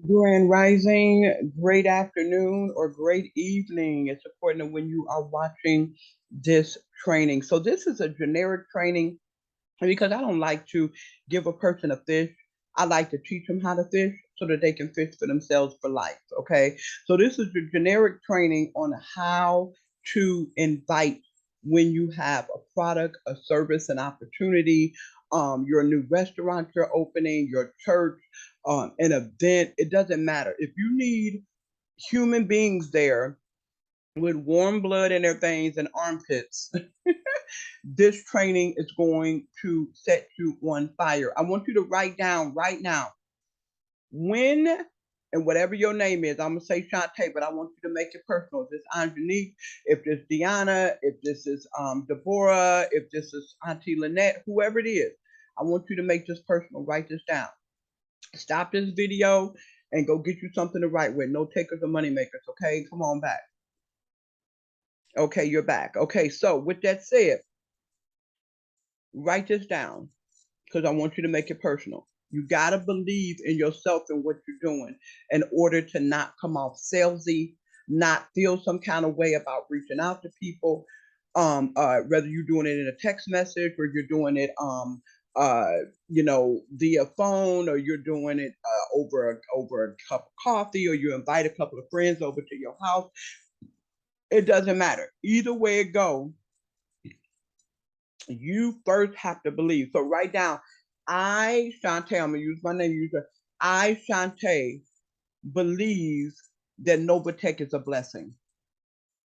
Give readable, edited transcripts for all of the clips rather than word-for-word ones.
Grand Rising, great afternoon, or great evening. It's according to when you are watching this training. So, this is a generic training because I don't like to give a person a fish. I like to teach them how to fish so that they can fish for themselves for life. Okay. So, this is the generic training on how to invite when you have a product, a service, an opportunity, your new restaurant you're opening, your church, an event. It doesn't matter. If you need human beings there with warm blood in their veins and armpits, this training is going to set you on fire. I want you to write down right now when and whatever your name is. I'm gonna say Shantae, but I want you to make it personal. If it's Angelique, if this Deanna, if this is Deborah, if this is Auntie Lynette, whoever it is, I want you to make this personal. Write this down. Stop this video and go get you something to write with. No takers or money makers. Okay, come on back. Okay, you're back. Okay, so with that said, write this down because I want you to make it personal. You got to believe in yourself and what you're doing in order to not come off salesy, not feel some kind of way about reaching out to people. Whether you're doing it in a text message or you're doing it, uh, via phone, or you're doing it over a cup of coffee, or you invite a couple of friends over to your house. It doesn't matter. Either way it goes, you first have to believe. So write down, Shantae, I'm gonna use my name user. Shantae, believes that Novatech is a blessing.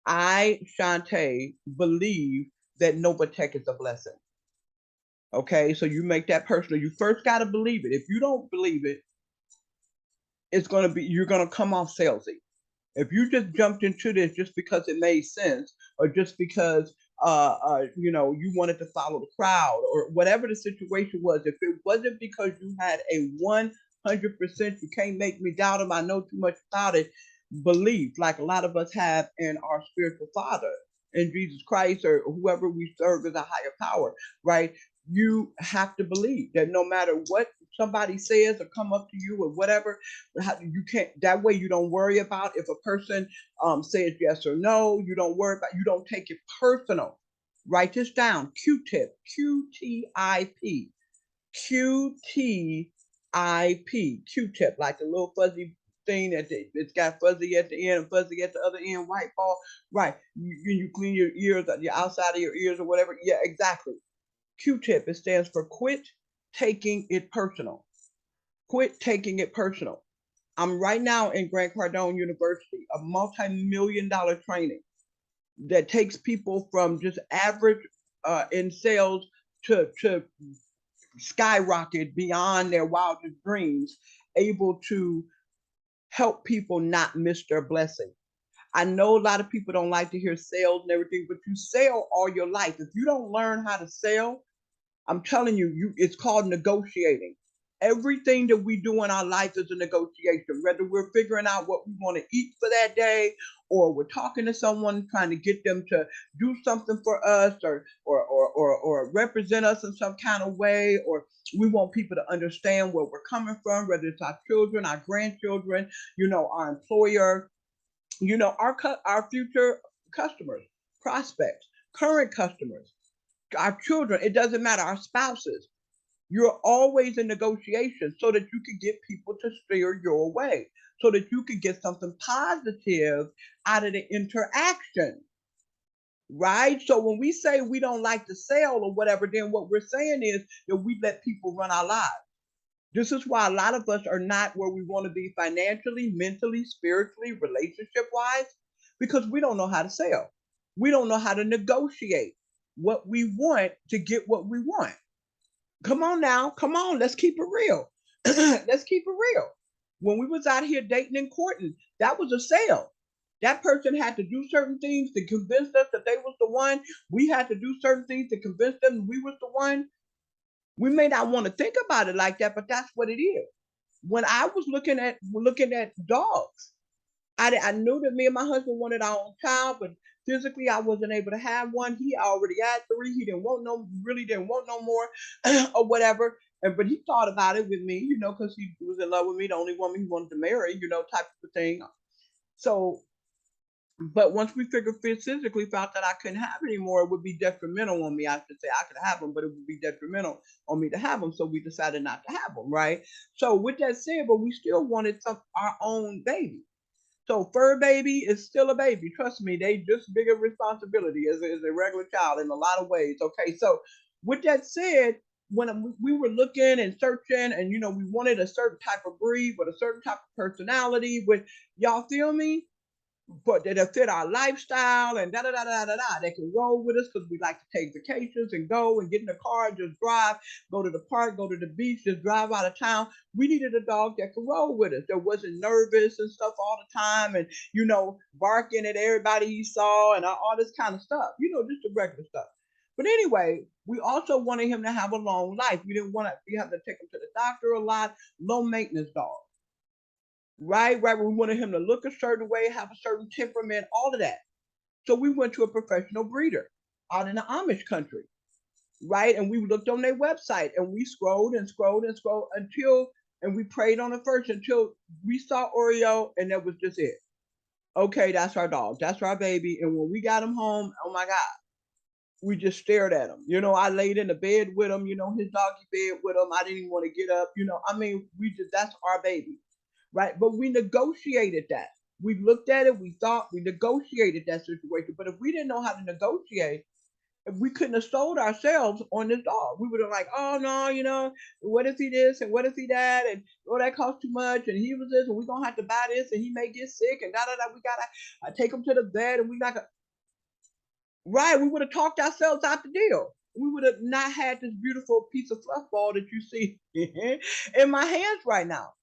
Shantae, believe that Novatech is a blessing. Okay, so you make that personal. You first got to believe it. If you don't believe it, you're gonna come off salesy. If you just jumped into this just because it made sense, or just because you wanted to follow the crowd, or whatever the situation was, if it wasn't because you had a 100%, you can't make me doubt him, I know too much about it, belief, like a lot of us have in our spiritual father, in Jesus Christ, or whoever we serve as a higher power, right? You have to believe that no matter what somebody says or come up to you or whatever, you can't, that way you don't worry about if a person says yes or no. You don't worry about, you don't take it personal. Write this down. Q-tip, Q-T-I-P, Q-T-I-P, Q-tip, like a little fuzzy thing that it's got fuzzy at the end and fuzzy at the other end, white ball. Right. You clean your ears, your outside of your ears or whatever. Yeah, exactly. Q-tip, it stands for quit taking it personal. Quit taking it personal. I'm right now in Grant Cardone University, a multi-million-dollar training that takes people from just average in sales to skyrocket beyond their wildest dreams, able to help people not miss their blessing. I know a lot of people don't like to hear sales and everything, but you sell all your life. If you don't learn how to sell, I'm telling you, it's called negotiating. Everything that we do in our life is a negotiation, whether we're figuring out what we want to eat for that day, or we're talking to someone trying to get them to do something for us, or represent us in some kind of way, or we want people to understand where we're coming from, whether it's our children, our grandchildren, our employer, our future customers, prospects, current customers, our children, it doesn't matter, our spouses. You're always in negotiation so that you can get people to steer your way, so that you can get something positive out of the interaction, right? So when we say we don't like to sell or whatever, then what we're saying is that we let people run our lives. This is why a lot of us are not where we want to be financially, mentally, spiritually, relationship wise, because we don't know how to sell. We don't know how to negotiate what we want to get what we want. Come on now, come on, let's keep it real. Let's keep it real. When we was out here dating and courting, that was a sale. That person had to do certain things to convince us that they was the one. We had to do certain things to convince them we was the one. We may not want to think about it like that, but that's what it is. When I was looking at dogs, I knew that me and my husband wanted our own child, but physically I wasn't able to have one. He already had three. He didn't want no, really didn't want no more, or whatever. And but he thought about it with me, because he was in love with me, the only woman he wanted to marry, type of thing. So, but once we figured physically felt that I couldn't have anymore, it would be detrimental on me. I should say I could have them, but it would be detrimental on me to have them. So we decided not to have them, right? So with that said, but we still wanted our own baby. So fur baby is still a baby. Trust me, they just bigger responsibility as a regular child in a lot of ways. Okay, so with that said, when we were looking and searching, and we wanted a certain type of breed with a certain type of personality, with y'all feel me? But that fit our lifestyle and da da da da da da. They can roll with us because we like to take vacations and go and get in the car and just drive, go to the park, go to the beach, just drive out of town. We needed a dog that could roll with us, that wasn't nervous and stuff all the time, and barking at everybody he saw and all this kind of stuff. Just the regular stuff. But anyway, we also wanted him to have a long life. We didn't want to. We have to take him to the doctor a lot. Low maintenance dog. Right, right. We wanted him to look a certain way, have a certain temperament, all of that. So we went to a professional breeder out in the Amish country, right? And we looked on their website and we scrolled and scrolled and scrolled and we prayed on it first until we saw Oreo, and that was just it. Okay, that's our dog. That's our baby. And when we got him home, oh my God, we just stared at him. I laid in the bed with him, his doggy bed with him. I didn't even want to get up. That's our baby, right? But we negotiated that. We looked at it, we thought, we negotiated that situation. But if we didn't know how to negotiate, if we couldn't have sold ourselves on this dog. We would have like, oh no, what if he this and what if he that, and that costs too much, and he was this, and we're gonna have to buy this, and he may get sick, and da da da. We gotta take him to the vet, and we got to right. We would have talked ourselves out the deal. We would have not had this beautiful piece of fluff ball that you see in my hands right now.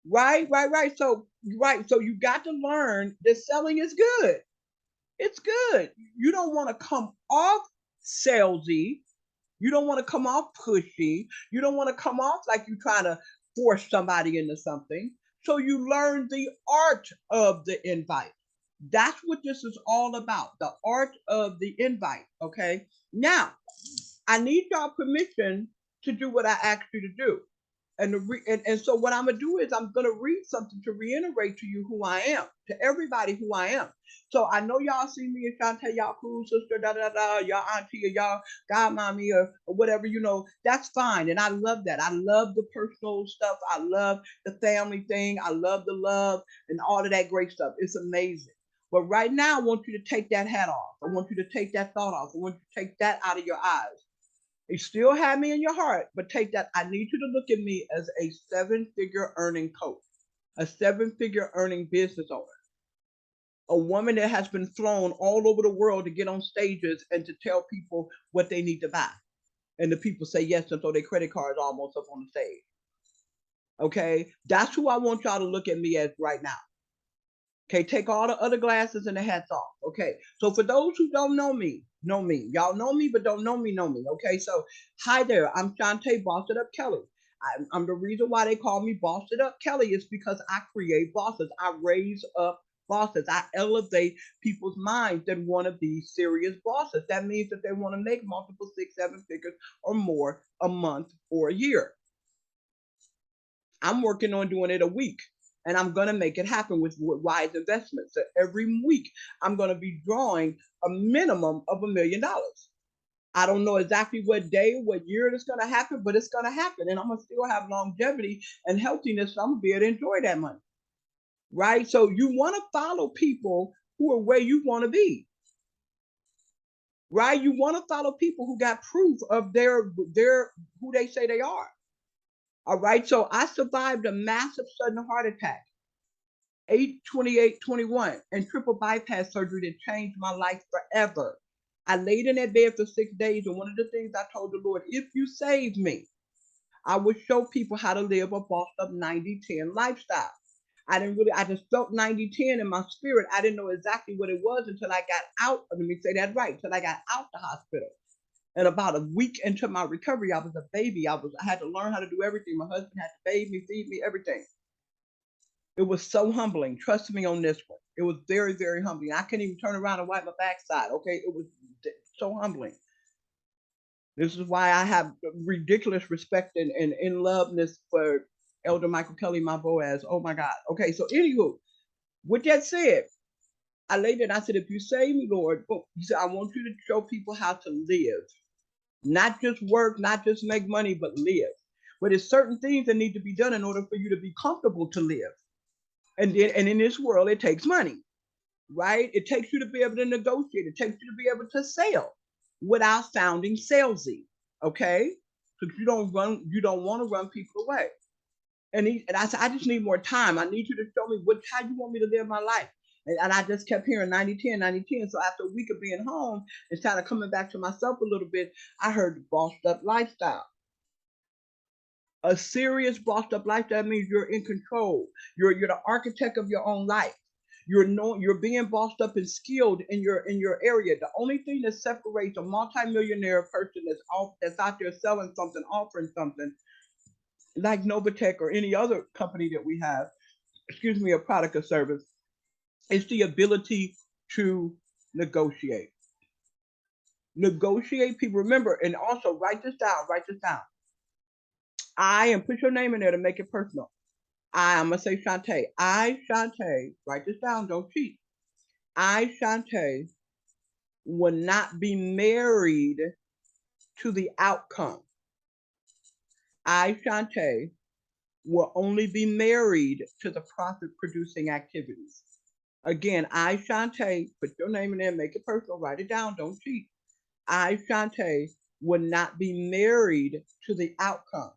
Right, right, right. So, right. So you got to learn that selling is good. It's good. You don't want to come off salesy. You don't want to come off pushy. You don't want to come off like you're trying to force somebody into something. So you learn the art of the invite. That's what this is all about, the art of the invite. Okay. Now, I need y'all permission to do what I asked you to do. And so what I'm gonna do is I'm gonna read something to reiterate to you who I am, to everybody who I am. So I know y'all see me and Shantae, y'all cool sister, da da da, y'all auntie or y'all godmommy or whatever, that's fine. And I love that. I love the personal stuff. I love the family thing. I love the love and all of that great stuff. It's amazing. But right now, I want you to take that hat off. I want you to take that thought off. I want you to take that out of your eyes. You still have me in your heart, but take that. I need you to look at me as a 7-figure earning coach, a 7-figure earning business owner, a woman that has been flown all over the world to get on stages and to tell people what they need to buy. And the people say yes and throw their credit cards almost up on the stage. Okay, that's who I want y'all to look at me as right now. Okay, take all the other glasses and the hats off. Okay, so for those who don't know me, know me. Y'all know me, but don't know me, know me. Okay, so hi there. I'm Shantae Boss It Up Kelly. I'm the reason why they call me Boss It Up Kelly is because I create bosses. I raise up bosses. I elevate people's minds that want to be serious bosses. That means that they want to make multiple 6, 7 figures or more a month or a year. I'm working on doing it a week. And I'm going to make it happen with wise investments. So every week, I'm going to be drawing a minimum of $1 million. I don't know exactly what day, what year it's going to happen, but it's going to happen. And I'm going to still have longevity and healthiness. So I'm going to be able to enjoy that money. Right? So you want to follow people who are where you want to be. Right? You want to follow people who got proof of their who they say they are. All right. So I survived a massive sudden heart attack, 8/28/21, and triple bypass surgery that changed my life forever. I laid in that bed for 6 days, and one of the things I told the Lord, if you save me, I would show people how to live a bossed up 90-10 lifestyle. I just felt 90-10 in my spirit. I didn't know exactly what it was until I got out. Let me say that right. Until I got out the hospital. And about a week into my recovery, I was a baby. I had to learn how to do everything. My husband had to bathe me, feed me, everything. It was so humbling. Trust me on this one. It was very, very humbling. I couldn't even turn around and wipe my backside. Okay, it was so humbling. This is why I have ridiculous respect and in loveness for Elder Michael Kelly, my Boaz. Oh my God. Okay, so anywho, with that said, I laid it. I said, if you save me, Lord, he said, I want you to show people how to live, not just work, not just make money, but live. But there's certain things that need to be done in order for you to be comfortable to live. And in this world, it takes money, right? It takes you to be able to negotiate. It takes you to be able to sell without sounding salesy. Okay, because you don't want to run people away. And I said, I just need more time. I need you to show me how you want me to live my life. And I just kept hearing 90-10, 90-10. So after a week of being home and kind of coming back to myself a little bit, I heard the bossed up lifestyle. A serious bossed up lifestyle means you're in control. You're the architect of your own life. You're being bossed up and skilled in your area. The only thing that separates a multimillionaire person that's out there selling something, offering something like Novatech or any other company that we have, excuse me, a product or service, is the ability to negotiate. Negotiate people. Remember, and also write this down. Write this down. And put your name in there to make it personal. I'm gonna say Shantae. Shantae, write this down, don't cheat. Shantae, will not be married to the outcome. Shantae, will only be married to the profit producing activities. Again, Shantae, put your name in there, make it personal, write it down, don't cheat. Shantae, will not be married to the outcome.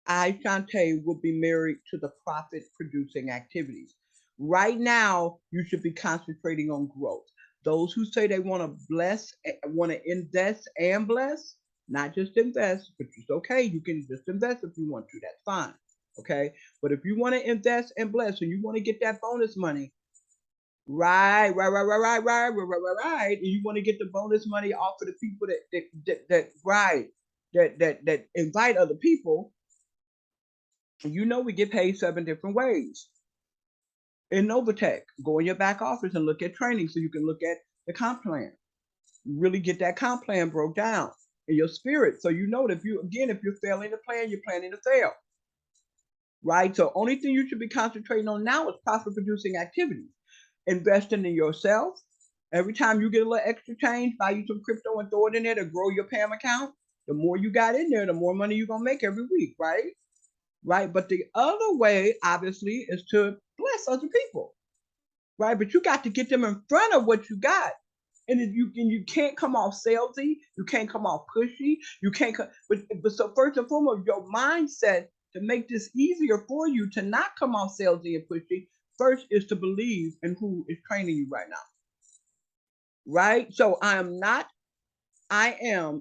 Shantae will be married to the profit producing activities. Right now, you should be concentrating on growth. Those who say they want to want to invest and bless, not just invest, but it's okay. You can just invest if you want to. That's fine. Okay. But if you want to invest and bless and you want to get that bonus money, right. And you want to get the bonus money off of the people that invite other people, we get paid 7 different ways. In Novatech, go in your back office and look at training so you can look at the comp plan. Really get that comp plan broke down in your spirit. So you know that if you're failing to plan, you're planning to fail. Right? So only thing you should be concentrating on now is profit producing activities. Investing in yourself. Every time you get a little extra change, buy you some crypto and throw it in there to grow your PAM account. The more you got in there, the more money you're gonna make every week, right? Right. But the other way, obviously, is to bless other people, right? But you got to get them in front of what you got. And you can't come off salesy, you can't come off pushy, you can't come, but so first and foremost, your mindset to make this easier for you to not come off salesy and pushy, first is to believe in who is training you right now. Right? So I am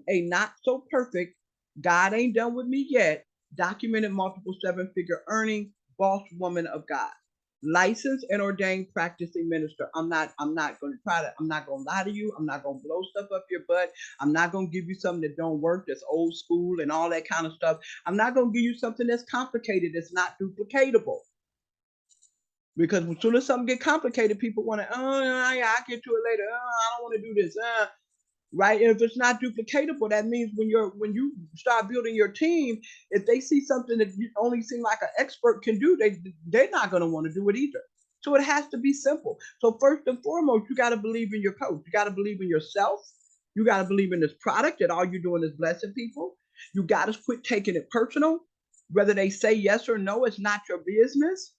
a not so perfect, God ain't done with me yet, documented multiple 7-figure earning boss woman of God, licensed and ordained practicing minister. I'm not going to I'm not going to lie to you. I'm not going to blow stuff up your butt. I'm not going to give you something that don't work, that's old school and all that kind of stuff. I'm not going to give you something that's complicated, that's not duplicatable. Because as soon as something get complicated, people want to, yeah, I'll get to it later. I don't want to do this. Right? And if it's not duplicatable, that means when you start building your team, if they see something that you only seem like an expert can do, they're not going to want to do it either. So it has to be simple. So first and foremost, you got to believe in your coach. You got to believe in yourself. You got to believe in this product that all you're doing is blessing people. You got to quit taking it personal. Whether they say yes or no, it's not your business.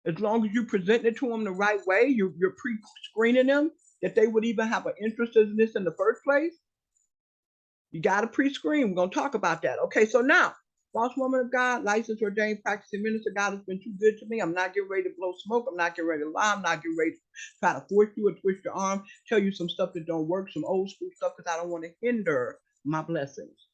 As long as you present it to them the right way, you're pre-screening them that they would even have an interest in this in the first place. You got to pre-screen. We're going to talk about that. Okay, so now, boss woman of God, licensed ordained practicing minister. God has been too good to me. I'm not getting ready to blow smoke. I'm not getting ready to lie. I'm not getting ready to try to force you or twist your arm, tell you some stuff that don't work, some old school stuff, because I don't want to hinder my blessings.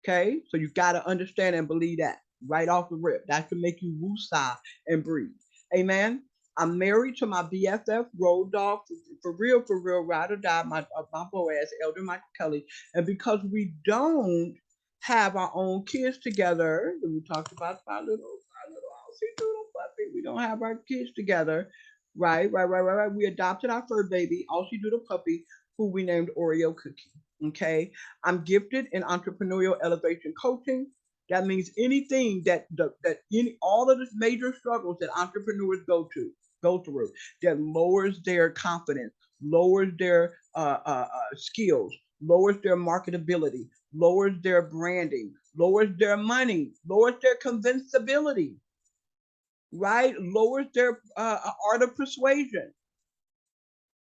Okay, so you got to understand and believe that right off the rip. That should make you woosah and breathe. Amen. I'm married to my BFF, road dog, for real, ride or die, my Boaz, Elder Michael Kelly. And because we don't have our own kids together, we talked about our little Aussie doodle puppy. We don't have our kids together. Right. We adopted our fur baby, Aussie doodle puppy, who we named Oreo Cookie. Okay. I'm gifted in entrepreneurial elevation coaching. That means anything all of the major struggles that entrepreneurs go through that lowers their confidence, lowers their skills, lowers their marketability, lowers their branding, lowers their money, lowers their convincibility, right? Lowers their art of persuasion.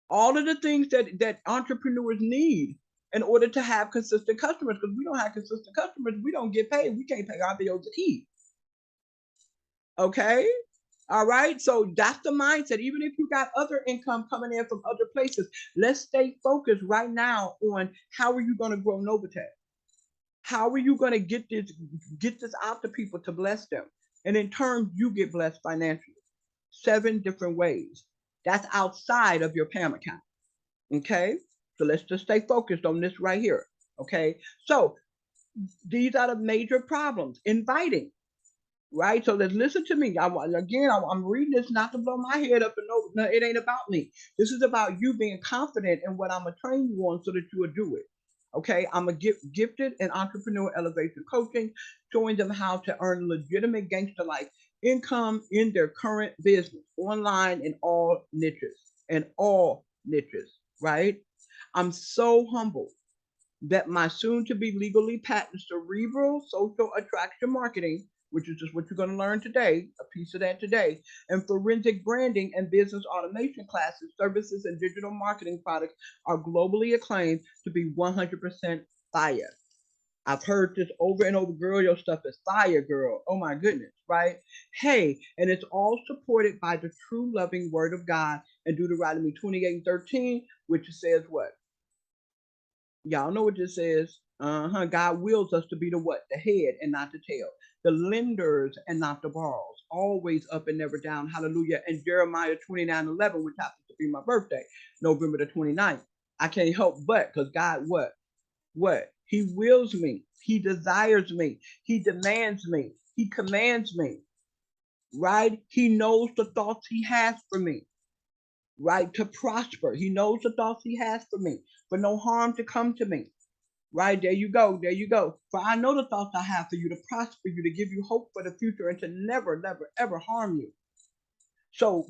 All of the things that entrepreneurs need in order to have consistent customers. Because we don't have consistent customers, we don't get paid. We can't pay our bills to eat. Okay. All right. So that's the mindset. Even if you got other income coming in from other places, let's stay focused right now on how are you going to grow Novatech? How are you going to get this out to people to bless them? And in turn, you get blessed financially. 7 different ways. That's outside of your PAM account. Okay. So let's just stay focused on this right here. Okay. So these are the major problems. Inviting, right? So let's listen to me. I'm reading this not to blow my head up, and no, it ain't about me. This is about you being confident in what I'm gonna train you on, so that you will do it. Okay, I'm a gifted in entrepreneur elevation coaching, showing them how to earn legitimate gangster life income in their current business, online in all niches, right? I'm so humbled that my soon to be legally patented cerebral social attraction marketing, which is just what you're going to learn today, a piece of that today, and forensic branding and business automation classes, services, and digital marketing products are globally acclaimed to be 100% fire. I've heard this over and over, girl, your stuff is fire, girl. Oh my goodness, right? Hey, and it's all supported by the true loving word of God in Deuteronomy 28:13, which says what? Y'all know what this is. God wills us to be the what? The head and not the tail. The lenders and not the borrowers. Always up and never down. Hallelujah. And Jeremiah 29:11, which happens to be my birthday, November the 29th. I can't help but, because God what? What? He wills me. He desires me. He demands me. He commands me. Right? He knows the thoughts he has for me. Right? To prosper. He knows the thoughts he has for me. For no harm to come to me. Right, there you go. There you go. For I know the thoughts I have for you, to prosper you, to give you hope for the future, and to never, never, ever harm you. So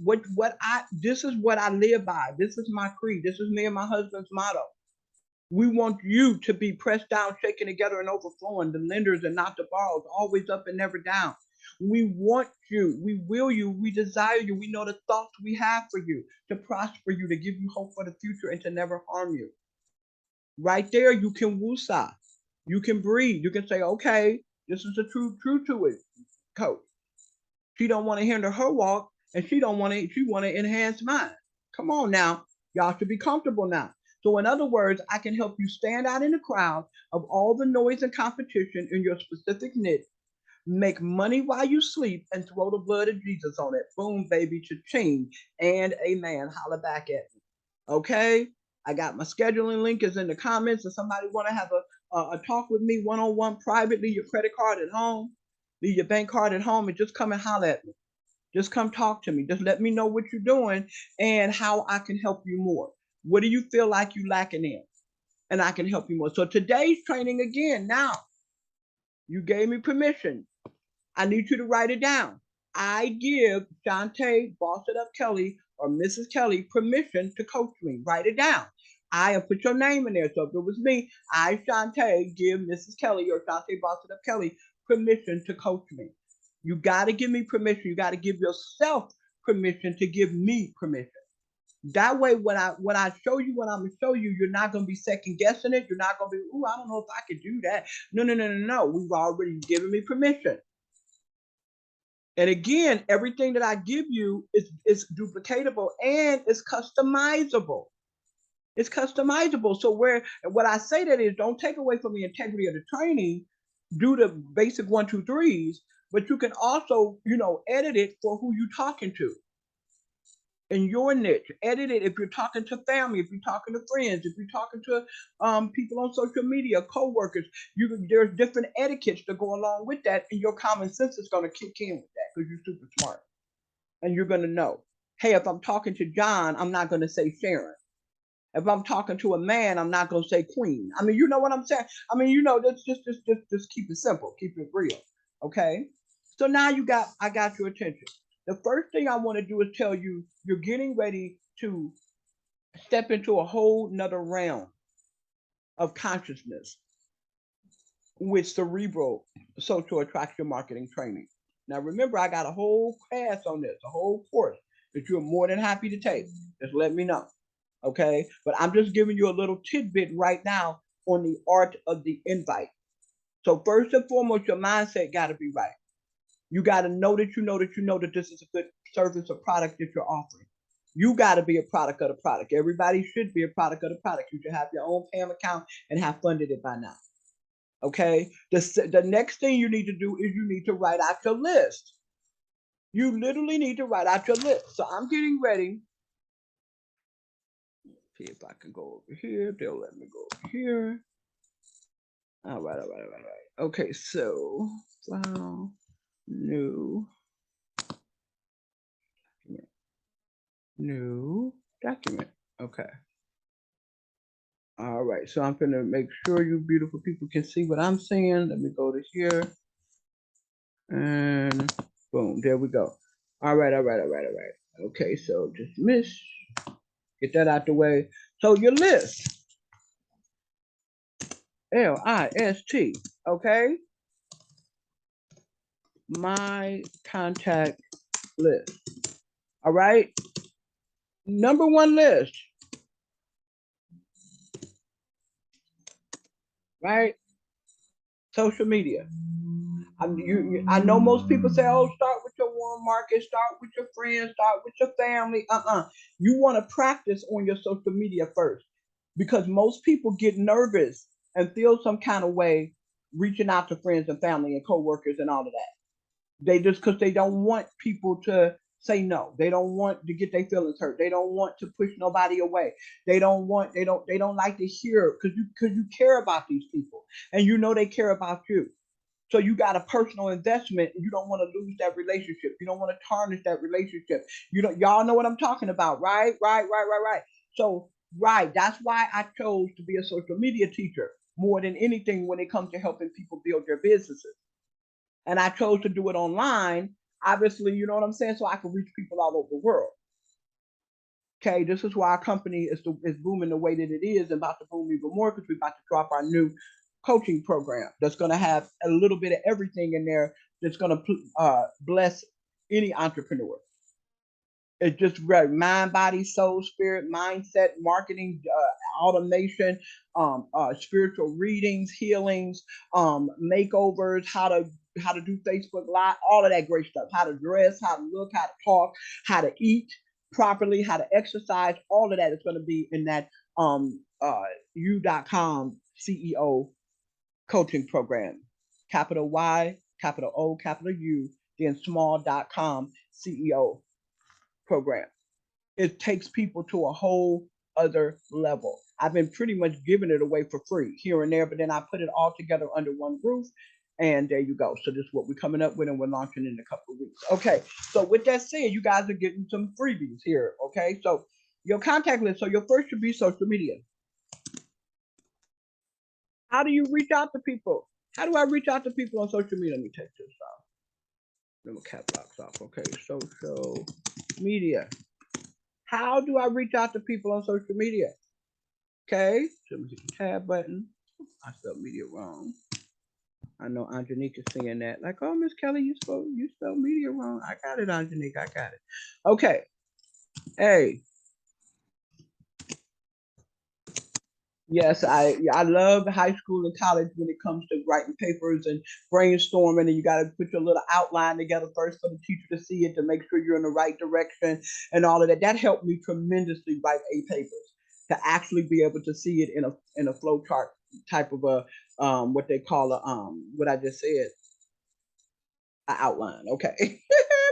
this is what I live by. This is my creed. This is me and my husband's motto. We want you to be pressed down, shaken together, and overflowing, the lenders and not the borrowers, always up and never down. We want you, we will you, we desire you. We know the thoughts we have for you, to prosper you, to give you hope for the future, and to never harm you. Right there, you can woosah. You can breathe. You can say, okay, this is the true to it, coach. She don't want to hinder her walk, and she want to enhance mine. Come on now. Y'all should be comfortable now. So in other words, I can help you stand out in the crowd of all the noise and competition in your specific niche, make money while you sleep, and throw the blood of Jesus on it. Boom, baby, cha-ching, and amen. Holla back at me. Okay? I got my scheduling link is in the comments. If somebody want to have a talk with me one-on-one private, leave your credit card at home, leave your bank card at home, and just come and holler at me. Just come talk to me. Just let me know what you're doing and how I can help you more. What do you feel like you lacking in? And I can help you more. So today's training again, now, you gave me permission. I need you to write it down. I give Shantae, Boss It Up Kelly, or Mrs. Kelly permission to coach me. Write it down. I put your name in there. So if it was me, I, Shantae, give Mrs. Kelly or Shantae, Boss It Up Kelly permission to coach me. You got to give me permission. You got to give yourself permission to give me permission. That way, when I show you what I'm gonna show you, you're not gonna be second guessing it. You're not gonna be, ooh, I don't know if I could do that. No. We've already given me permission. And again, everything that I give you is duplicatable and it's customizable. It's customizable. So what I say that is, don't take away from the integrity of the training, do the basic 1, 2, 3s, but you can also, edit it for who you're talking to in your niche. Edit it if you're talking to family, if you're talking to friends, if you're talking to people on social media, co-workers. There's different etiquettes to go along with that, and your common sense is going to kick in with that because you're super smart. And you're going to know, hey, if I'm talking to John, I'm not going to say Sharon. If I'm talking to a man, I'm not gonna say queen. I mean, you know what I'm saying? I mean, just keep it simple, keep it real. Okay. So now I got your attention. The first thing I want to do is tell you you're getting ready to step into a whole nother realm of consciousness with cerebral social attraction marketing training. Now, remember, I got a whole class on this, a whole course that you're more than happy to take. Just let me know. Okay. But I'm just giving you a little tidbit right now on the art of the invite. So, first and foremost, your mindset got to be right. You got to know that you know that you know that this is a good service or product that you're offering. You got to be a product of the product. Everybody should be a product of the product. You should have your own PAM account and have funded it by now. Okay. The next thing you need to do is you need to write out your list. You literally need to write out your list. So I'm getting ready. See if I can go over here. They'll let me go over here. All right. Okay, so file, new document, new document. Okay. All right, so I'm gonna make sure you beautiful people can see what I'm saying. Let me go to here, and boom, there we go. All right. Okay, so dismiss. Get that out the way. So your list, list. Okay, my contact list. All right. Number one list, right? Social media. I know most people say, oh, start with your warm market, start with your friends, start with your family. You want to practice on your social media first because most people get nervous and feel some kind of way reaching out to friends and family and coworkers and all of that. They just because they don't want people to say no. They don't want to get their feelings hurt. They don't want to push nobody away. They don't like to hear because you care about these people and you know they care about you. So you got a personal investment. You don't want to lose that relationship. You don't want to tarnish that relationship. Y'all know what I'm talking about, right? Right. So right, that's why I chose to be a social media teacher more than anything when it comes to helping people build their businesses. And I chose to do it online, obviously, you know what I'm saying, so I can reach people all over the world. Okay, this is why our company is booming the way that it is and about to boom even more because we're about to drop our new coaching program that's going to have a little bit of everything in there that's going to bless any entrepreneur. It's just right, mind, body, soul, spirit, mindset, marketing, automation, spiritual readings, healings, makeovers, how to do Facebook Live, all of that great stuff. How to dress, how to look, how to talk, how to eat properly, how to exercise. All of that is going to be in that U.com CEO coaching program. Capital Y, capital O, capital U, then small.com CEO program. It takes people to a whole other level. I've been pretty much giving it away for free here and there, but then I put it all together under one roof. And there you go. So this is what we're coming up with, and we're launching in a couple of weeks. Okay. So with that said, you guys are getting some freebies here. Okay. So your contact list. So your first should be social media. How do you reach out to people? How do I reach out to people on social media? Let me take this off. Let me cap locks off. Okay. Social media. How do I reach out to people on social media? Okay, so we hit the tab button. I spelled media wrong. I know Angelique is saying that. Like, oh, Miss Kelly, you spelled media wrong. I got it, Angelique. I got it. Okay. Hey. Yes, I love high school and college when it comes to writing papers and brainstorming, and you got to put your little outline together first for the teacher to see it to make sure you're in the right direction and all of that. That helped me tremendously write A papers to actually be able to see it in a flow chart type of a what they call a what I just said, an outline. Okay.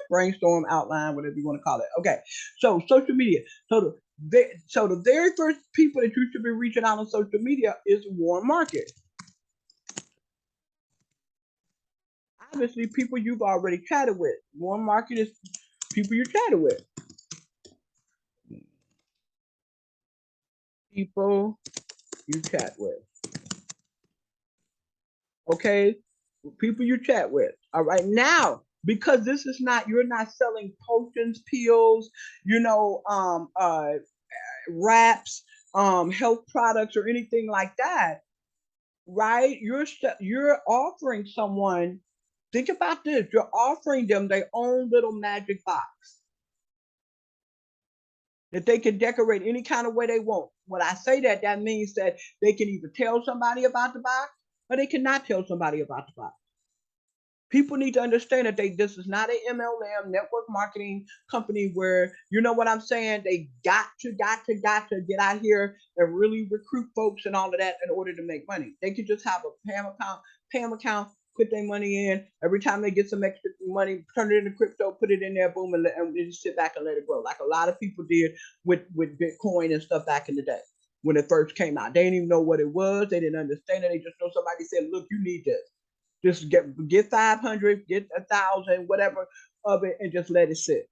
Brainstorm, outline, whatever you want to call it. Okay. So social media. So the very first people that you should be reaching out on social media is warm market. Obviously, people you've already chatted with. Warm market is people you chatted with. People you chat with. Okay, people you chat with. All right, now because this is not, you're not selling potions, pills, you know, wraps, health products or anything like that, right? You're offering someone. Think about this. You're offering them their own little magic box that they can decorate any kind of way they want. When I say that, that means that they can either tell somebody about the box or they cannot tell somebody about the box. People need to understand that this is not an MLM network marketing company where, you know what I'm saying, they got to get out here and really recruit folks and all of that in order to make money. They could just have a PAM account, put their money in. Every time they get some extra money, turn it into crypto, put it in there, boom, and just sit back and let it grow, like a lot of people did with Bitcoin and stuff back in the day when it first came out. They didn't even know what it was. They didn't understand it. They just know somebody said, look, you need this. Just get 500, get 1,000, whatever of it, and just let it sit.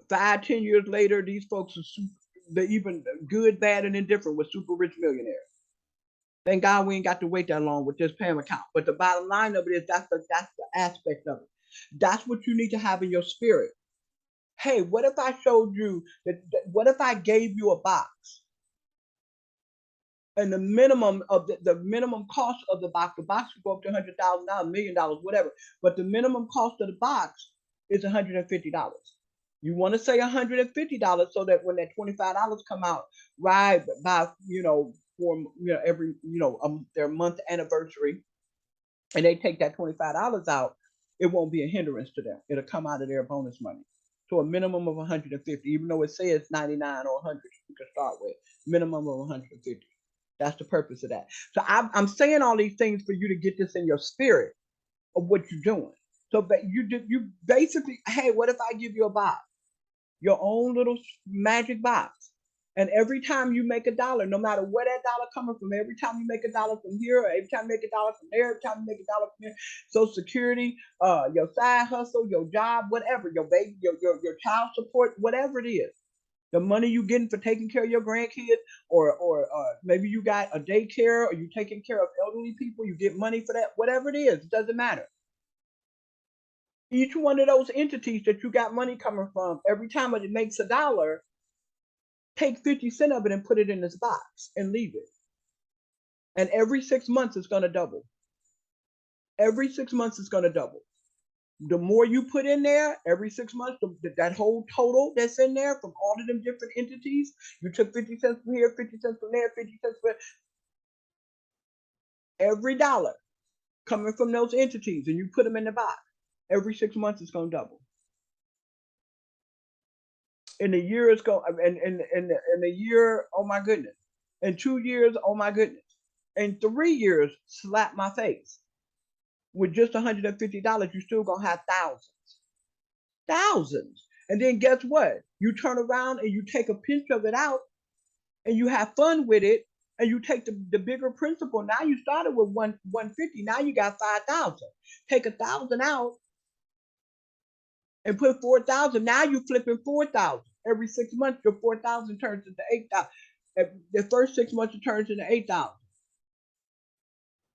5, 10 years later, these folks are they're even good, bad, and indifferent with super rich millionaires. Thank God we ain't got to wait that long with this PAM account. But the bottom line of it is that's the aspect of it. That's what you need to have in your spirit. Hey, what if I showed you what if I gave you a box? And the minimum of the minimum cost of the box could go up to $100,000, $1,000,000, whatever. But the minimum cost of the box is $150. You want to say $150 so that when that $25 come out, right by for every their month anniversary, and they take that $25 out, it won't be a hindrance to them. It'll come out of their bonus money. So a minimum of 150, even though it says 99 or 100, you can start with minimum of 150. That's the purpose of that. So I'm saying all these things for you to get this in your spirit of what you're doing. So that you basically, hey, what if I give you a box, your own little magic box, and every time you make a dollar, no matter where that dollar coming from, every time you make a dollar from here, or every time you make a dollar from there, every time you make a dollar from here, Social Security, your side hustle, your job, whatever, your baby, your child support, whatever it is, the money you getting for taking care of your grandkids, or maybe you got a daycare, or you taking care of elderly people, you get money for that, whatever it is, it doesn't matter. Each one of those entities that you got money coming from, every time it makes a dollar, take 50 cents of it and put it in this box and leave it. And every 6 months it's going to double. Every 6 months it's going to double. The more you put in there every 6 months, that whole total that's in there from all of them different entities, you took 50 cents from here, 50 cents from there, 50 cents from every dollar coming from those entities, and you put them in the box. Every 6 months it's going to double. In a year it's going, in a year, oh my goodness. In 2 years, oh my goodness. In 3 years, slap my face. With just $150, you're still gonna have thousands. And then guess what? You turn around and you take a pinch of it out, and you have fun with it, and you take the bigger principal. Now you started with 150. Now you got 5,000. Take 1,000 out and put 4,000. Now you're flipping 4,000 every 6 months. Your 4,000 turns into 8,000. The first 6 months it turns into 8,000.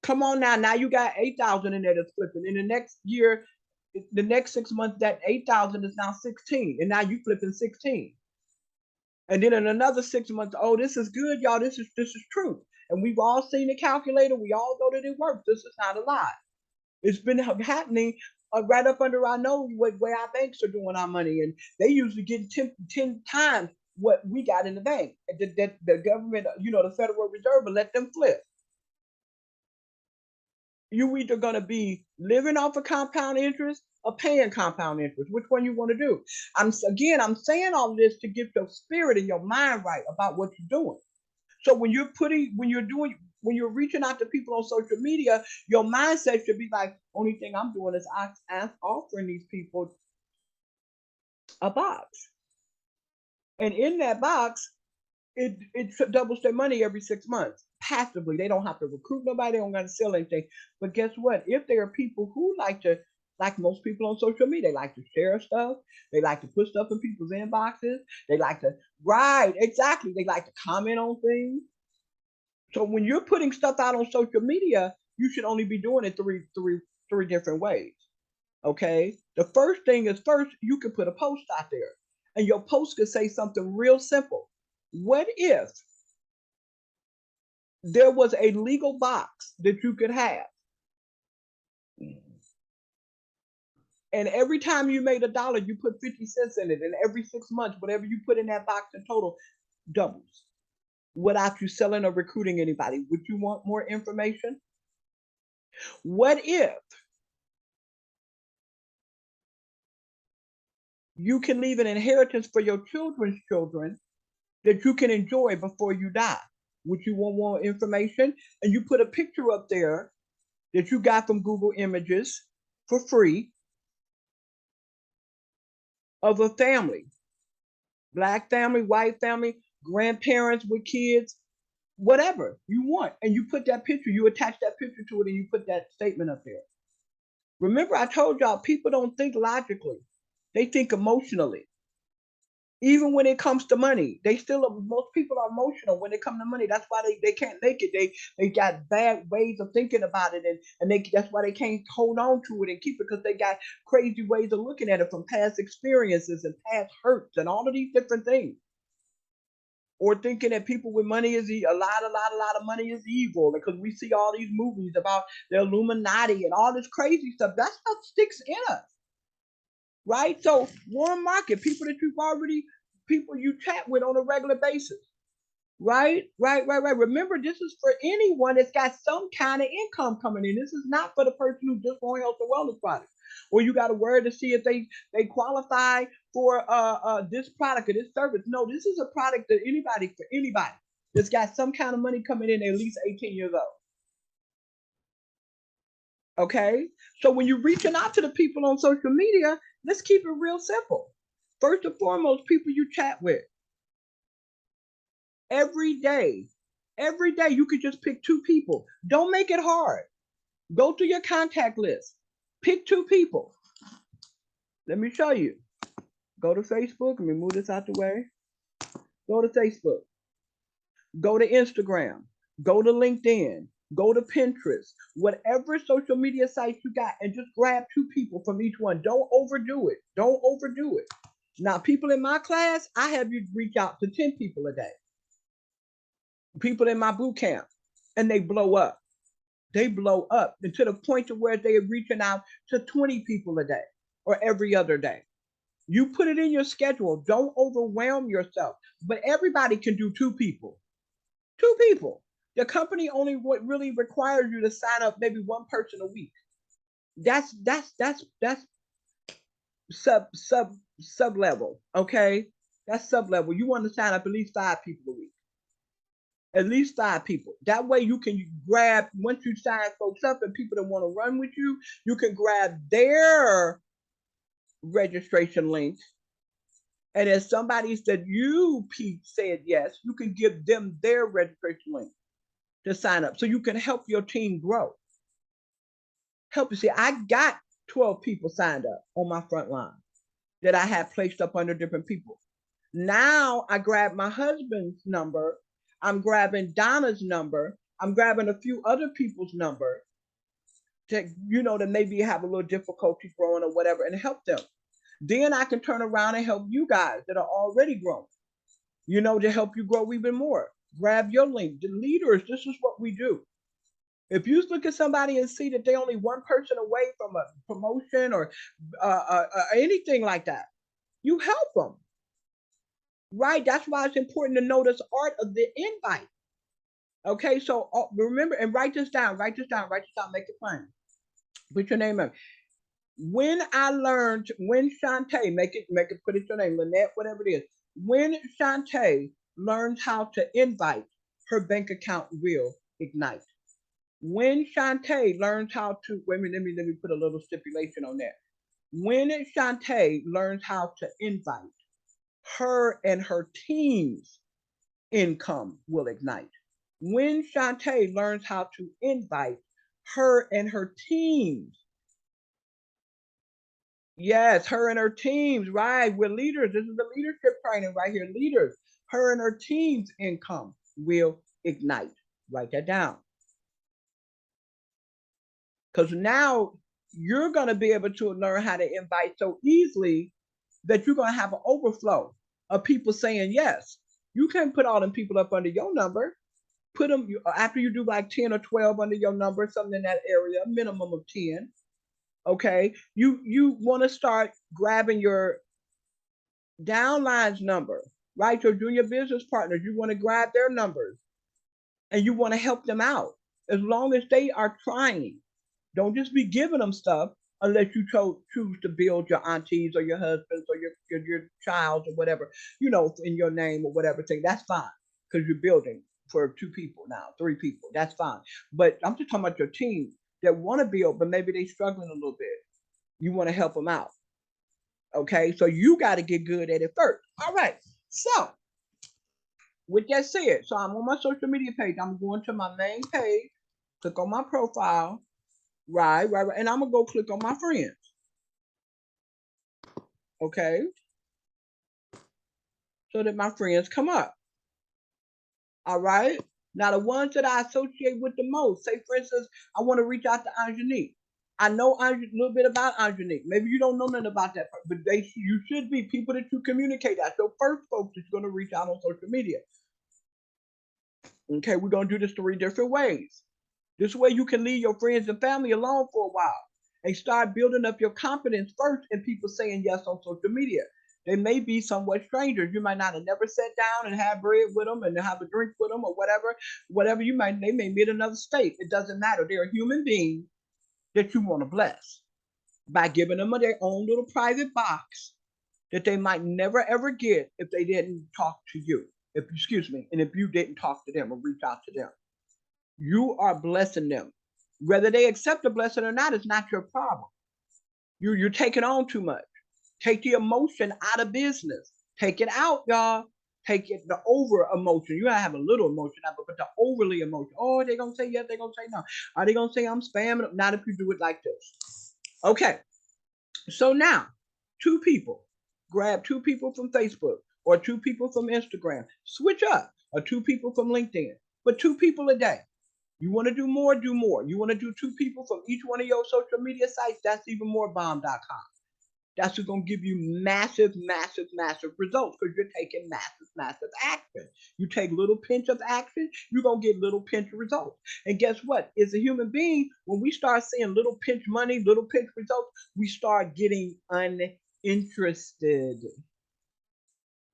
Come on now. Now you got 8,000 in there that's flipping. In the next year, the next 6 months, that 8,000 is now 16, and now you flipping 16. And then in another 6 months, oh, this is good, y'all. This is true. And we've all seen the calculator. We all know that it works. This is not a lie. It's been happening right up under our nose where our banks are doing our money, and they usually get 10 times what we got in the bank. The government, the Federal Reserve, will let them flip. You either going to be living off of compound interest or paying compound interest. Which one you want to do? I'm saying all this to get your spirit and your mind right about what you're doing. So when you're reaching out to people on social media, your mindset should be like, only thing I'm doing is offering these people a box. And in that box, it doubles their money every 6 months passively. They don't have to recruit nobody. They don't got to sell anything. But guess what? If there are people who like to like most people on social media. They like to share stuff. They like to put stuff in people's inboxes. They like to, right, exactly. They like to comment on things. So when you're putting stuff out on social media, you should only be doing it three different ways. Okay. The first thing is first, you can put a post out there and your post could say something real simple. What if there was a legal box that you could have? And every time you made $1, you put 50 cents in it. And every 6 months, whatever you put in that box in total doubles without you selling or recruiting anybody. Would you want more information? What if you can leave an inheritance for your children's children that you can enjoy before you die? Would you want more information? And you put a picture up there that you got from Google Images for free of a family, black family, white family, grandparents with kids, whatever you want. And you put that picture, you attach that picture to it, and you put that statement up there. Remember, I told y'all people don't think logically, they think emotionally. Even when it comes to money, they still most people are emotional when it comes to money. That's why they can't make it. They got bad ways of thinking about it, and that's why they can't hold on to it and keep it, because they got crazy ways of looking at it from past experiences and past hurts and all of these different things. Or thinking that people with money is a lot of money is evil, because we see all these movies about the Illuminati and all this crazy stuff. That stuff sticks in us. Right? So warm market, people that you've already, people you chat with on a regular basis. Right? Remember, this is for anyone that's got some kind of income coming in. This is not for the person who just want health and wellness products. Or you got to worry to see if they qualify for this product or this service. No, this is a product that anybody, for anybody that's got some kind of money coming in at least 18 years old. Okay. So when you're reaching out to the people on social media, let's keep it real simple. First and foremost, people you chat with every day. Every day, you could just pick 2 people. Don't make it hard. Go to your contact list. Pick 2 people. Let me show you. Go to Facebook. Let me move this out the way. Go to Facebook. Go to Instagram. Go to LinkedIn. Go to Pinterest. Whatever social media sites you got, and just grab 2 people from each one. Don't overdo it. Don't overdo it. Now, people in my class, I have you reach out to 10 people a day. People in my boot camp, and they blow up. They blow up, and to the point to where they are reaching out to 20 people a day or every other day. You put it in your schedule. Don't overwhelm yourself. But everybody can do 2 people. 2 people. The company only really requires you to sign up maybe 1 person a week. That's sub level. Okay, that's sub level. You want to sign up at least 5 people a week. At least 5 people. That way you can grab, once you sign folks up and people that want to run with you, you can grab their registration link. And as somebody said, you, Pete, said yes, you can give them their registration link to sign up so you can help your team grow. Help you see, I got 12 people signed up on my front line that I had placed up under different people. Now I grab my husband's number. I'm grabbing Donna's number. I'm grabbing a few other people's number to, that maybe have a little difficulty growing or whatever, and help them. Then I can turn around and help you guys that are already growing, to help you grow even more. Grab your link. The leaders, this is what we do. If you look at somebody and see that they're only 1 person away from a promotion or anything like that, you help them. Right? That's why it's important to know this art of the invite. Okay, so remember and write this down. Make it plain. Put your name in. When Shantae, put it your name, Lynette, whatever it is. When Shantae learns how to invite, her bank account will ignite. When Shantae learns how to, let me put a little stipulation on that. When Shantae learns how to invite, her and her team's income will ignite. When Shantae learns how to invite, her and her team's Yes, her and her teams, right? We're leaders. This is the leadership training right here. Leaders, her and her team's income will ignite. Write that down. Because now you're going to be able to learn how to invite so easily that you're going to have an overflow of people saying yes. You can't put all them people up under your number. Put them after you do like 10 or 12 under your number, something in that area, minimum of 10. Okay. You want to start grabbing your downline's number, right? Your junior business partners, you want to grab their numbers and you want to help them out as long as they are trying. Don't just be giving them stuff unless you choose to build your aunties or your husbands or your child or whatever, in your name or whatever thing. That's fine because you're building for 2 people now, 3 people. That's fine. But I'm just talking about your team that want to build, but maybe they're struggling a little bit. You want to help them out. Okay, so you got to get good at it first. All right. So with that said, so I'm on my social media page. I'm going to my main page, click on my profile, right, and I'm gonna go click on my friends. Okay, so that my friends come up. All right. Now the ones that I associate with the most, say for instance, I want to reach out to Angenique. I know a little bit about Angenique. Maybe you don't know nothing about that, but you should be people that you communicate. That's your first folks that's going to reach out on social media. Okay, we're going to do this 3 different ways. This way you can leave your friends and family alone for a while and start building up your confidence first in people saying yes on social media. They may be somewhat strangers. You might not have never sat down and have bread with them and have a drink with them or whatever they may meet another state. It doesn't matter. They're a human being that you want to bless by giving them their own little private box that they might never ever get if they didn't talk to you. And if you didn't talk to them or reach out to them. You are blessing them. Whether they accept the blessing or not is not your problem. You're taking on too much. Take the emotion out of business. Take it out, y'all. Take it the over emotion. You gotta have a little emotion out, but the overly emotion. Oh, they're gonna say yes, they're gonna say no. Are they gonna say I'm spamming? Not if you do it like this. Okay. So now, 2 people. Grab 2 people from Facebook or 2 people from Instagram. Switch up. Or 2 people from LinkedIn. But 2 people a day. You want to do more, do more. You want to do 2 people from each one of your social media sites, that's even more bomb.com. That's going to give you massive, massive, massive results because you're taking massive, massive action. You take little pinch of action, you're going to get little pinch results. And guess what? As a human being, when we start seeing little pinch money, little pinch results, we start getting uninterested.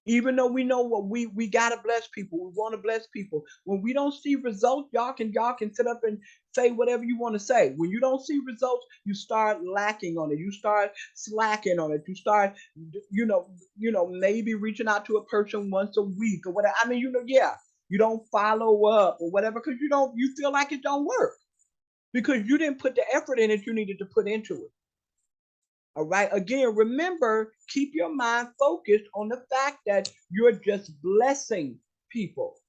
Even though we know what we gotta bless people, we want to bless people. When we don't see results, y'all can sit up and say whatever you want to say. When you don't see results, you start lacking on it. You start slacking on it. You start, maybe reaching out to a person once a week or whatever. I mean, yeah, you don't follow up or whatever because you feel like it don't work because you didn't put the effort in that you needed to put into it. All right. Again, remember, keep your mind focused on the fact that you're just blessing people.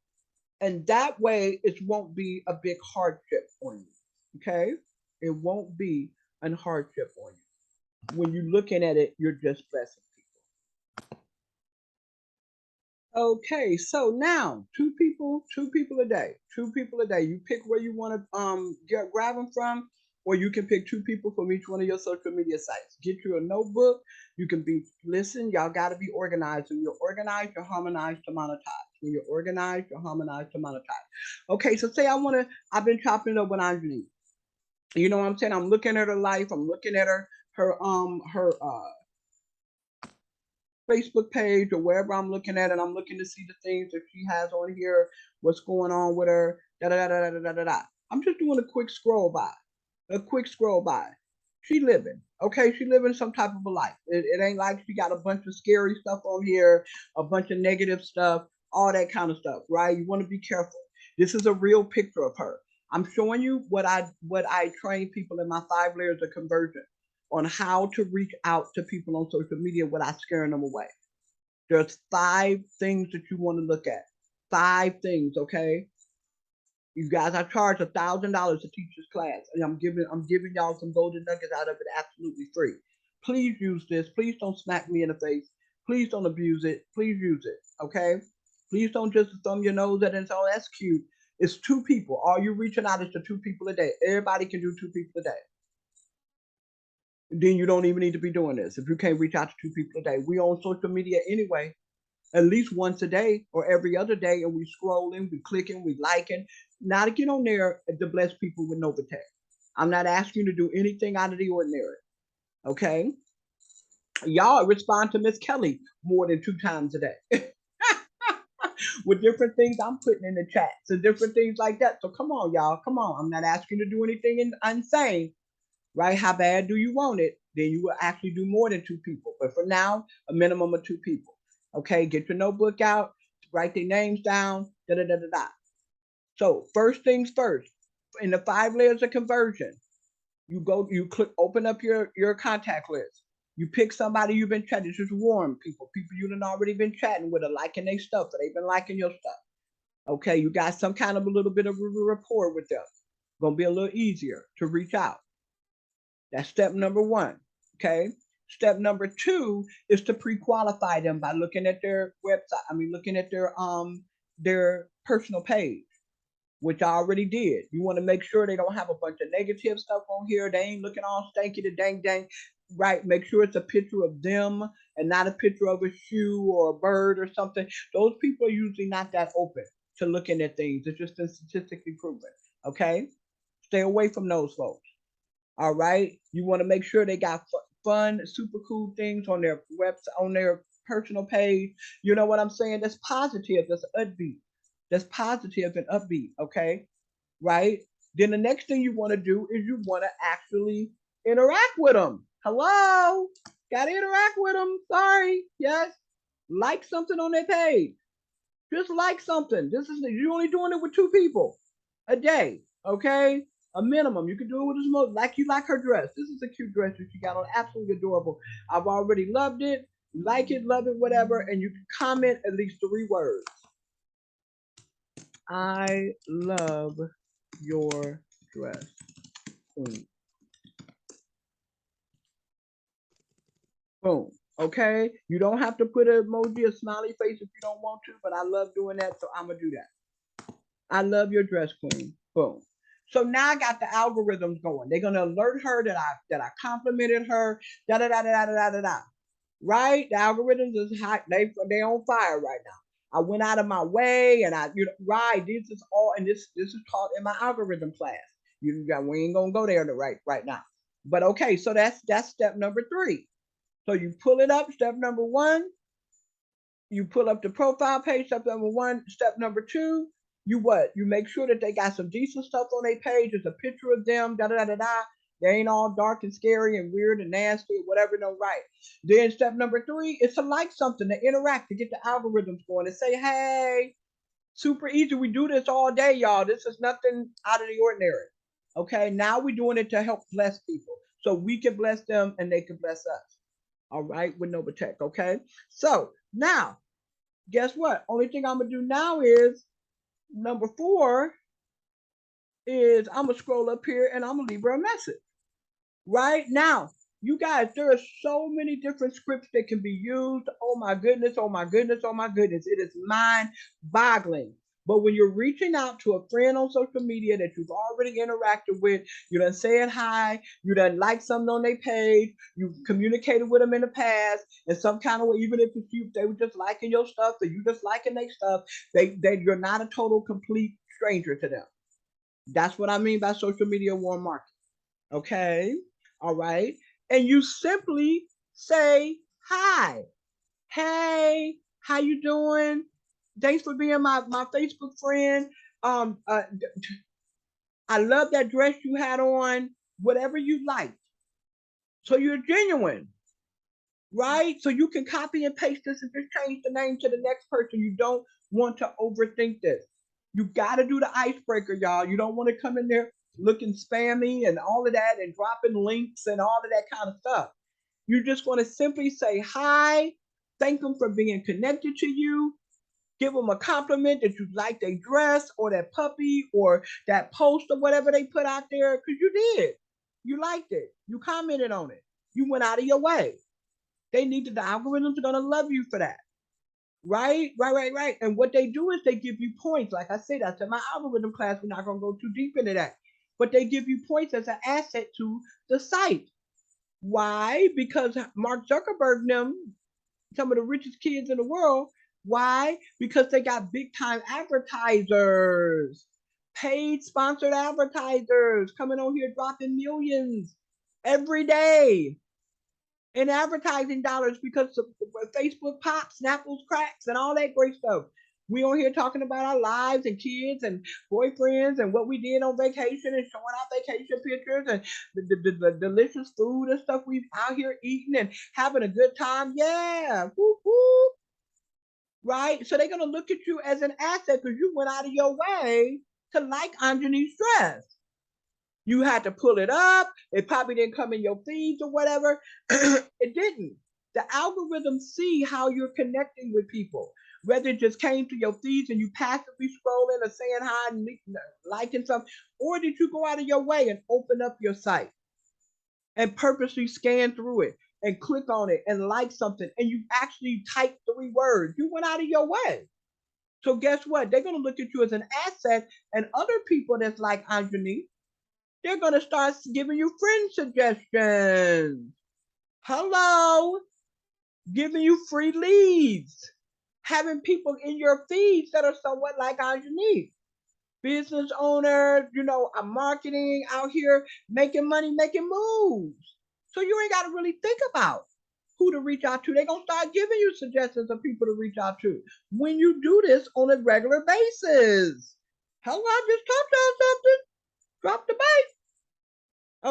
And that way, it won't be a big hardship on you. Okay. It won't be a hardship on you. When you're looking at it, you're just blessing people. Okay. So now, 2 people a day. 2 people a day. You pick where you want to grab them from, or you can pick 2 people from each one of your social media sites. Get you a notebook. You can listen, y'all got to be organized. When you're organized, you're harmonized to monetize. When you're organized, you're harmonized to monetize. Okay, so say I've been chopping it up with Angenique. You know what I'm saying? I'm looking at her life. I'm looking at her Facebook page or wherever I'm looking at, and I'm looking to see the things that she has on here, what's going on with her, da da da da da da da. I'm just doing a quick scroll by. She living, okay? She living some type of a life. It ain't like she got a bunch of scary stuff on here, a bunch of negative stuff, all that kind of stuff, right? You want to be careful. This is a real picture of her. I'm showing you what I train people in my 5 layers of conversion on how to reach out to people on social media without scaring them away. There's 5 things that you want to look at. 5 things, okay? You guys, I charge $1,000 to teach this class, and I'm giving y'all some golden nuggets out of it absolutely free. Please use this. Please don't smack me in the face. Please don't abuse it. Please use it. Okay? Please don't just thumb your nose at it and say, oh, that's cute. It's two people. All you reaching out is to two people a day. Everybody can do two people a day. Then you don't even need to be doing this if you can't reach out to two people a day. We on social media anyway, at least once a day or every other day, and we scrolling, we clicking, we liking. Now to get on there to bless people with Novatech. I'm not asking you to do anything out of the ordinary. Okay? Y'all respond to Miss Kelly more than 2 times a day with different things I'm putting in the chats and different things like that. So come on, y'all. Come on. I'm not asking you to do anything insane, right? How bad do you want it? Then you will actually do more than two people. But for now, a minimum of two people. Okay, get your notebook out, write their names down, da da da da da. So first things first, in the 5 layers of conversion, you click, open up your contact list. You pick somebody you've been chatting. This is warm people you done already been chatting with, are liking their stuff, or they've been liking your stuff. Okay, you got some kind of a little bit of a rapport with them. Gonna be a little easier to reach out. That's step number one. Okay. Step number two is to pre-qualify them by looking at their website. Looking at their personal page, which I already did. You want to make sure they don't have a bunch of negative stuff on here. They ain't looking all stanky to dang dang. Right. Make sure it's a picture of them and not a picture of a shoe or a bird or something. Those people are usually not that open to looking at things. It's just been statistically proven. Okay. Stay away from those folks. All right. You want to make sure they got fun, super cool things on their website, on their personal page. You know what I'm saying? That's positive. That's upbeat. That's positive and upbeat. Okay. Right. Then the next thing you want to do is you want to actually interact with them. Hello. Got to interact with them. Sorry. Yes. Like something on their page. Just like something. You're only doing it with two people a day. Okay. A minimum. You can do it with as much like you like her dress. This is a cute dress that she got on. Absolutely adorable. I've already loved it. Like it, love it, whatever. And you can comment at least 3 words. I love your dress, queen. Boom. Okay. You don't have to put an emoji, a smiley face if you don't want to, but I love doing that, so I'm gonna do that. I love your dress, queen. Boom. So now I got the algorithms going. They're gonna alert her that I complimented her. Da da da da da da da da. Right? The algorithms is hot. They on fire right now. I went out of my way and right. This is all, and this is taught in my algorithm class. We ain't gonna go there right now. But okay, so that's step number 3. So you pull it up. Step number 1, you pull up the profile page. Step number 1. Step number 2, you make sure that they got some decent stuff on their page. There's a picture of them. Da da da da da. They ain't all dark and scary and weird and nasty or whatever. No, right. Then step number 3 is to like something, to interact, to get the algorithms going, and say, hey, super easy. We do this all day, y'all. This is nothing out of the ordinary. Okay. Now we're doing it to help bless people, so we can bless them and they can bless us. All right, with Novatech. Okay. So now, guess what? Only thing I'm gonna do now is number 4 is I'm gonna scroll up here and I'm gonna leave her a message. Right now, you guys, there are so many different scripts that can be used. Oh my goodness, oh my goodness, oh my goodness. It is mind boggling. But when you're reaching out to a friend on social media that you've already interacted with, you done said hi, you done like something on their page, you've communicated with them in the past in some kind of way, even if they were just liking your stuff or you just liking their stuff, you're not a total complete stranger to them. That's what I mean by social media warm market. Okay. All right. And you simply say hi. Hey, how you doing? Thanks for being my Facebook friend. I love that dress you had on. Whatever you like. So you're genuine, right? So you can copy and paste this and just change the name to the next person. You don't want to overthink this. You got to do the icebreaker, y'all. You don't want to come in there looking spammy and all of that and dropping links and all of that kind of stuff. You just want to simply say hi, thank them for being connected to you, give them a compliment that you like their dress or that puppy or that post or whatever they put out there, because you did. You liked it. You commented on it. You went out of your way. The algorithms are gonna love you for that. Right. And what they do is they give you points. Like I said, that's in my algorithm class. We're not gonna go too deep into that. But they give you points as an asset to the site. Why? Because Mark Zuckerberg them, some of the richest kids in the world. Why? Because they got big time advertisers, paid sponsored advertisers coming on here dropping millions every day in advertising dollars because of Facebook pops, Snapples cracks, and all that great stuff. We on here talking about our lives and kids and boyfriends and what we did on vacation and showing our vacation pictures and the delicious food and stuff we out here eating and having a good time. Yeah, woo woo. Right? So they're gonna look at you as an asset because you went out of your way to like Anjani's dress. You had to pull it up. It probably didn't come in your feeds or whatever. It didn't. The algorithms see how you're connecting with people. Whether it just came to your feeds and you passively scrolling or saying hi and liking something, or did you go out of your way and open up your site and purposely scan through it and click on it and like something and you actually type 3 words? You went out of your way. So guess what? They're gonna look at you as an asset, and other people that's like Anjani, they're going to start giving you friend suggestions. Hello, giving you free leads, having people in your feeds that are somewhat like Anjani. Business owners, I'm marketing out here, making money, making moves. So you ain't got to really think about who to reach out to. They're going to start giving you suggestions of people to reach out to when you do this on a regular basis. Hello, I just talked about something. Drop the mic.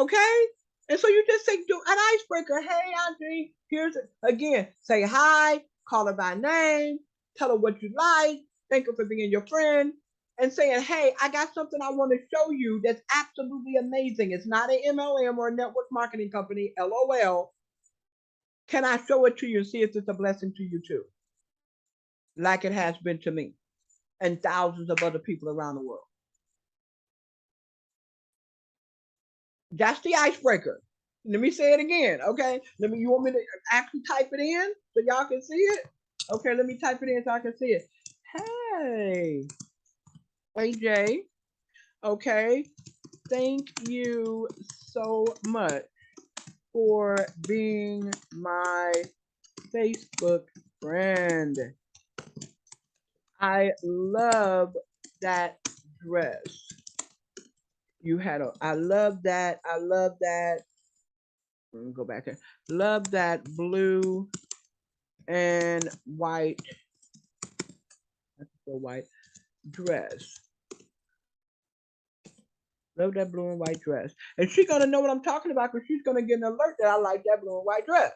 Okay? And so you just say, do an icebreaker. Hey, Andre, here's it. Again, say hi, call her by name, tell her what you like, thank her for being your friend, and saying, hey, I got something I want to show you that's absolutely amazing. It's not an MLM or a network marketing company, LOL. Can I show it to you and see if it's a blessing to you too? Like it has been to me and thousands of other people around the world. That's the icebreaker. Let me say it again, okay? You want me to actually type it in so y'all can see it? Okay, let me type it in so I can see it. Hey, AJ, okay, thank you so much for being my Facebook friend. I love that dress. I love that. Let me go back here. Love that blue and white. White dress. Love that blue and white dress. And she's gonna know what I'm talking about because she's gonna get an alert that I like that blue and white dress.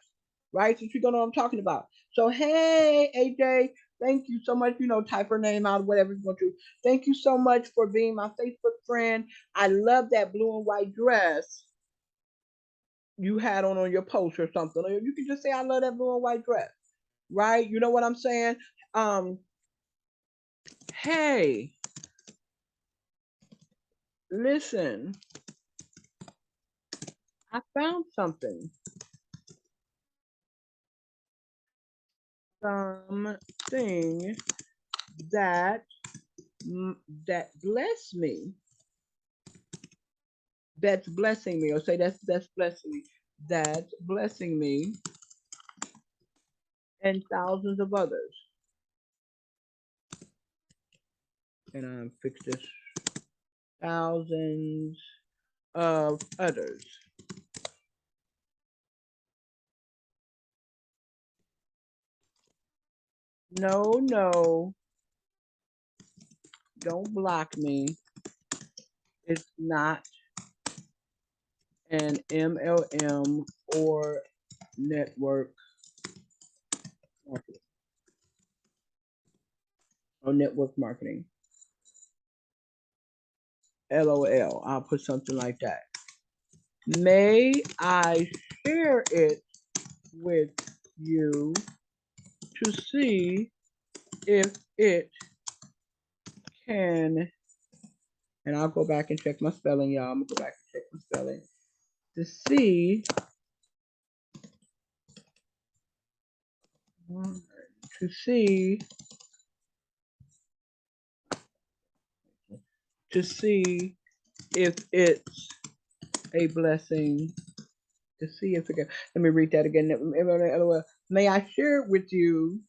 Right? So she's gonna know what I'm talking about. So hey AJ, thank you so much. Type her name out, whatever you want to. Thank you so much for being my Facebook friend. I love that blue and white dress you had on your post or something. Or you can just say I love that blue and white dress. Right? You know what I'm saying? Hey, listen, I found something. Something that bless me. That's blessing me. Or say that's blessing me. That's blessing me and thousands of others. And I'm fix this. Thousands of others. No. Don't block me. It's not an MLM or network marketing. Or network marketing. LOL. I'll put something like that. May I share it with you to see if it can, and I'll go back and check my spelling, y'all. I'm gonna go back and check my spelling to see to see if it's a blessing. To see if it can, let me read that again. May I share it with you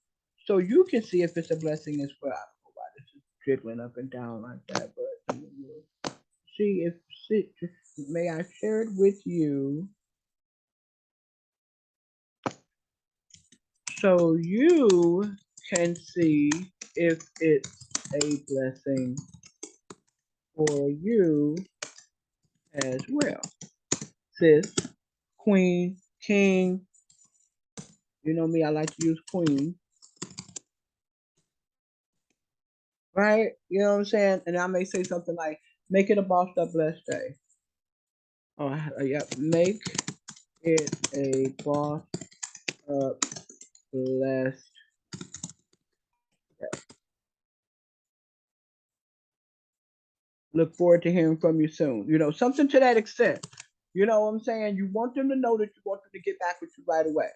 so you can see if it's a blessing as well. I don't know why this is jiggling up and down like that, but see if may I share it with you so you can see if it's a blessing for you as well. Sis, queen, king, you know me, I like to use queen. Right? You know what I'm saying? And I may say something like, make it a bossed up blessed day. Oh, yeah. Make it a bossed up blessed day. Look forward to hearing from you soon. You know, something to that extent. You know what I'm saying? You want them to know that you want them to get back with you right away.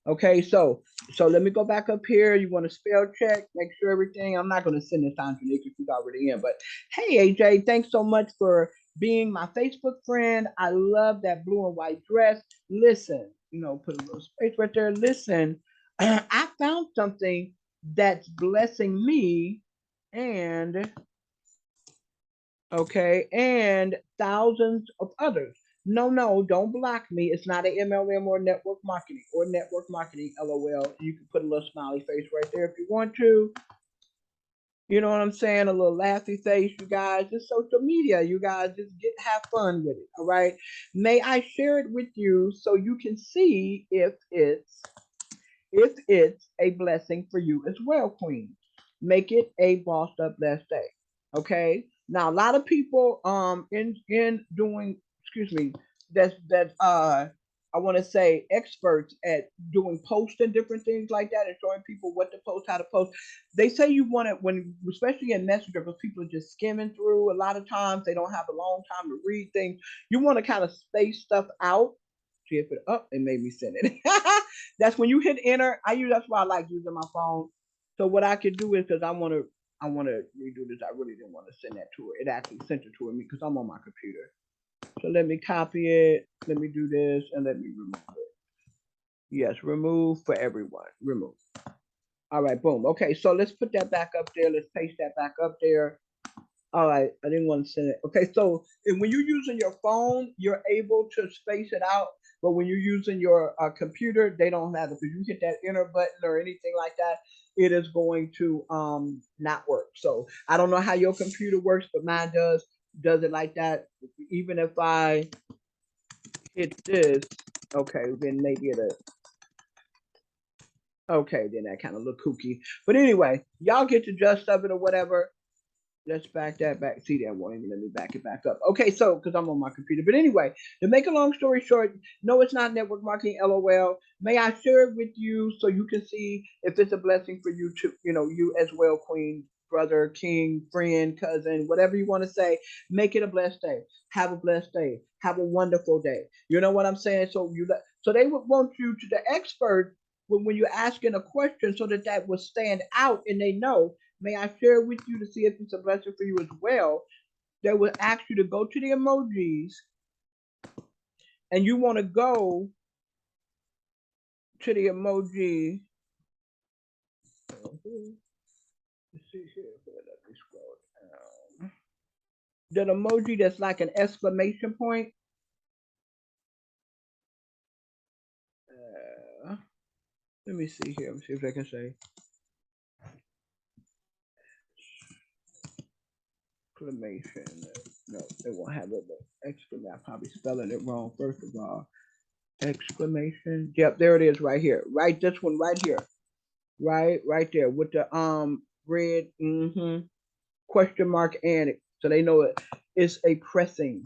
Okay, so let me go back up here. You want to spell check, make sure everything. I'm not going to send this on to Nick if he's already in, but hey, AJ, thanks so much for being my Facebook friend. I love that blue and white dress. Listen, you know, put a little space right there. Listen, I found something that's blessing me and okay, and thousands of others. No, don't block me. It's not an MLM or network marketing, LOL. You can put a little smiley face right there if you want to. You know what I'm saying? A little laughy face, you guys. It's social media. You guys just have fun with it. All right. May I share it with you so you can see if it's a blessing for you as well, Queen. Make it a bossed up blessed day. Okay. Now a lot of people in doing excuse me that I want to say experts at doing posts and different things like that and showing people what to post, how to post. They say you want it when, especially in Messenger, because people are just skimming through. A lot of times they don't have a long time to read things. You want to kind of space stuff out. See if it up, it made me send it. That's when you hit enter. That's why I like using my phone. So what I could do is because I want to redo this. I really didn't want to send that to her. It actually sent it to me because I'm on my computer. So let me copy it. Let me do this and let me remove it. Yes, remove for everyone. Remove. All right, boom. Okay, so let's put that back up there. Let's paste that back up there. All right, I didn't want to send it. Okay, so when you're using your phone, you're able to space it out. But when you're using your computer, they don't have it. If you hit that enter button or anything like that, it is going to not work. So I don't know how your computer works, but mine does. Does it like that? Even if I hit this, okay, then maybe it'll. Okay, then that kind of look kooky. But anyway, y'all get the gist of it or whatever. Let's back that back. See, that won't even let me back it back up. Okay, so because I'm on my computer. But anyway, to make a long story short, no, it's not network marketing, LOL. May I share it with you so you can see if it's a blessing for you to, you as well, Queen, brother, king, friend, cousin, whatever you want to say. Make it a blessed day. Have a blessed day. Have a wonderful day. You know what I'm saying? So they would want you to the expert when you're asking a question so that will stand out and they know. May I share with you to see if it's a blessing for you as well? They will ask you to go to the emojis and you want to go to the emoji. Let's see here. Let me scroll down. That emoji that's like an exclamation point. Let me see here. Let me see if I can say exclamation. No, it won't have it. Exclamation. I'm probably spelling it wrong. First of all, exclamation. Yep, there it is right here. Right, this one right here. Right there with the red question mark and it, so they know it's a pressing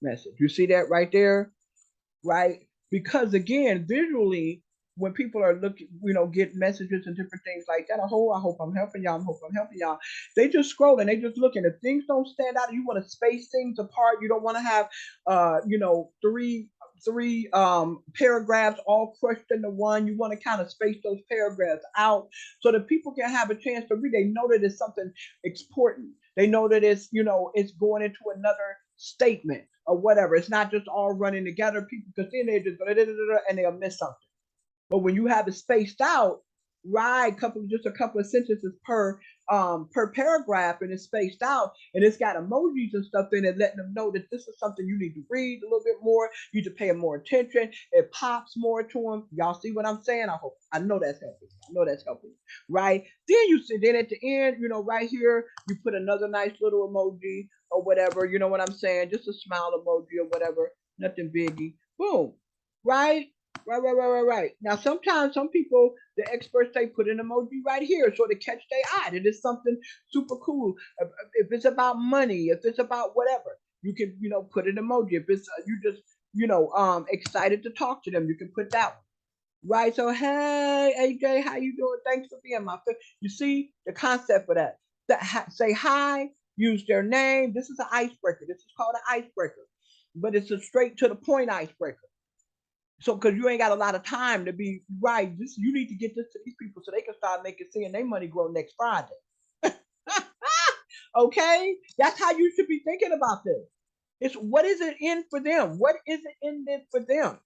message. You see that right there, right? Because again, visually, when people are looking, get messages and different things like that. I hope I'm helping y'all. They just scroll and they just looking. If things don't stand out, you want to space things apart. You don't want to have, 3 three paragraphs all crushed into one. You want to kind of space those paragraphs out so that people can have a chance to read. They know that it's something important. They know that it's, you know, it's going into another statement or whatever. It's not just all running together. People, because then they just and they'll miss something. But when you have it spaced out, right, just a couple of sentences per paragraph, and it's spaced out, and it's got emojis and stuff in it, letting them know that this is something you need to read a little bit more. You need to pay more attention. It pops more to them. Y'all see what I'm saying? I know that's helping. I know that's helping, right? Then at the end, you know, right here, you put another nice little emoji or whatever. You know what I'm saying? Just a smile emoji or whatever. Nothing biggie. Boom. Right? Right. Now, sometimes some people, the experts say, put an emoji right here so to catch their eye. It is something super cool. If it's about money, if it's about whatever, you can, you know, put an emoji. If it's you just, you know, excited to talk to them, you can put that one. Right. So, hey, AJ, how you doing? Thanks for being my friend. You see the concept of that. Say hi, use their name. This is an icebreaker. This is called an icebreaker, but it's a straight to the point icebreaker. So, because you ain't got a lot of time to be right, this you need to get this to these people so they can start making seeing their money grow next Friday. Okay, that's how you should be thinking about this. It's what is it in for them? What is it in it for them?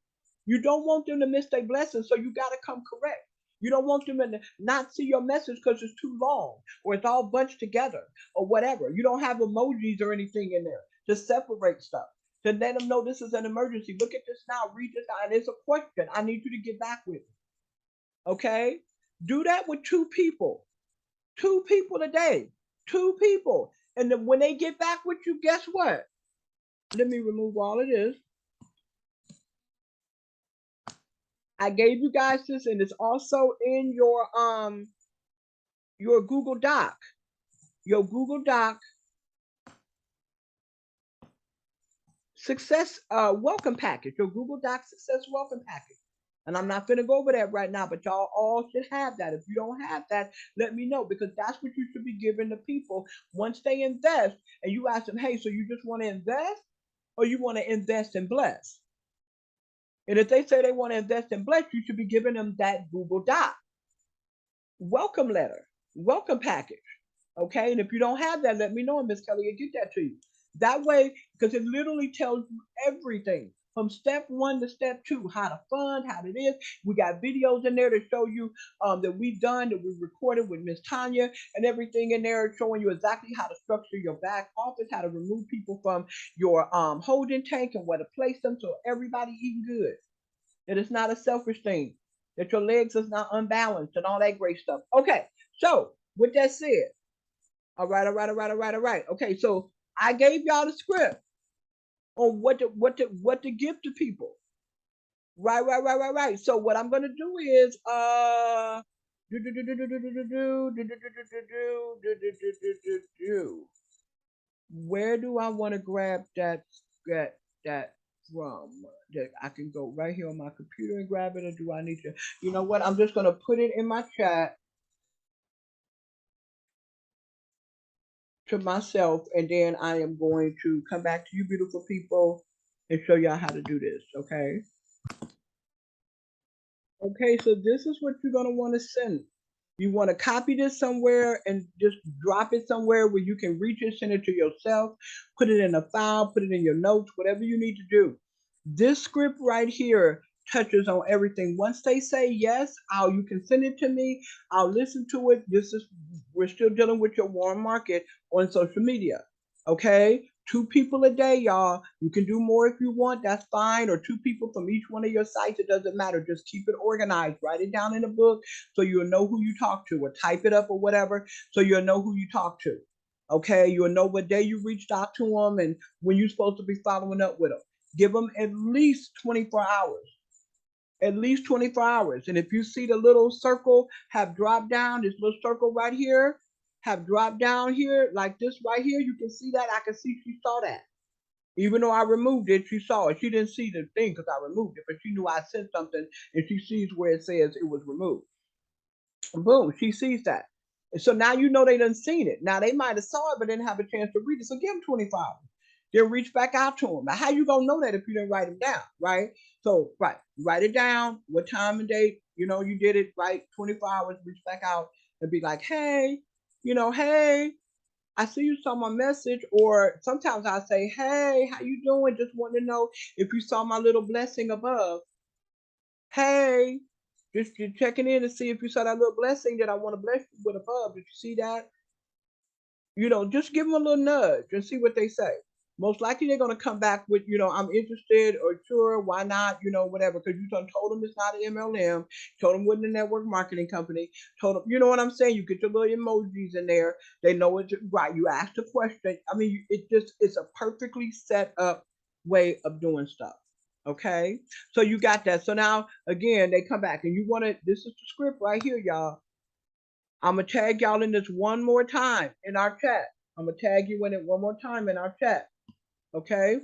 You don't want them to miss their blessings, so you got to come correct. You don't want them to not see your message because it's too long or it's all bunched together or whatever. You don't have emojis or anything in there to separate stuff to let them know this is an emergency. Look at this now. Read this out. And it's a question. I need you to get back with me. Okay? Do that with two people. Two people a day. Two people. And then when they get back with you, guess what? Let me remove all of this. I gave you guys this, and it's also in your Google Doc. Your Google Doc success welcome package. Your Google Doc success welcome package. And I'm not going to go over that right now, but y'all all should have that. If you don't have that, let me know, because that's what you should be giving the people once they invest. And you ask them, hey, so you just want to invest or you want to invest and bless? And if they say they want to invest and bless, you should be giving them that Google Doc welcome letter, welcome package. Okay. And if you don't have that, let me know, and Miss Kelly will get that to you. That way, because it literally tells you everything from step 1 to step 2, how to fund, how it is. We got videos in there to show you that we've done, that we recorded with Miss Tanya, and everything in there showing you exactly how to structure your back office, how to remove people from your holding tank and where to place them so everybody eating good. That it's not a selfish thing, that your legs is not unbalanced and all that great stuff. Okay, so with that said, all right. Okay, so I gave y'all the script on what to give to people. Right. So what I'm gonna do is where do I want to grab that from? That I can go right here on my computer and grab it, or do I need to? You know what? I'm just gonna put it in my chat to myself, and then I am going to come back to you beautiful people and show y'all how to do this. Okay. Okay, so this is what you're gonna want to send. You want to copy this somewhere and just drop it somewhere where you can reach it, send it to yourself, put it in a file, put it in your notes, whatever you need to do. This script right here touches on everything. Once they say yes, you can send it to me. I'll listen to it. We're still dealing with your warm market on social media. Okay, 2 people a day, y'all. You can do more if you want, that's fine, or 2 people from each one of your sites. It doesn't matter. Just keep it organized. Write it down in a book so you'll know who you talk to, or type it up or whatever so you'll know who you talk to. Okay, you'll know what day you reached out to them and when you're supposed to be following up with them. Give them at least 24 hours. At least 24 hours. And if you see the little circle have dropped down, this little circle right here have dropped down here, like this right here, you can see that. I can see she saw that. Even though I removed it, she saw it. She didn't see the thing because I removed it, but she knew I sent something, and she sees where it says it was removed. Boom, she sees that. And so now you know they done seen it. Now they might have saw it, but didn't have a chance to read it. So give them 24 hours. Then reach back out to them. Now, how you gonna know that if you didn't write them down, right? So, right, write it down, what time and date, you did it, right? 24 hours, reach back out and be like, hey, hey, I see you saw my message, or sometimes I say, hey, how you doing? Just want to know if you saw my little blessing above. Hey, just checking in to see if you saw that little blessing that I want to bless you with above. Did you see that? Just give them a little nudge and see what they say. Most likely they're going to come back with, I'm interested or sure, why not, whatever, because you told them it's not an MLM, told them wasn't a network marketing company, told them, you know what I'm saying? You get your little emojis in there. They know it's right. You ask the question. I mean, it's a perfectly set up way of doing stuff. Okay. So you got that. So now, again, they come back and this is the script right here, y'all. I'm going to tag y'all in this one more time in our chat. I'm going to tag you in it one more time in our chat. Okay?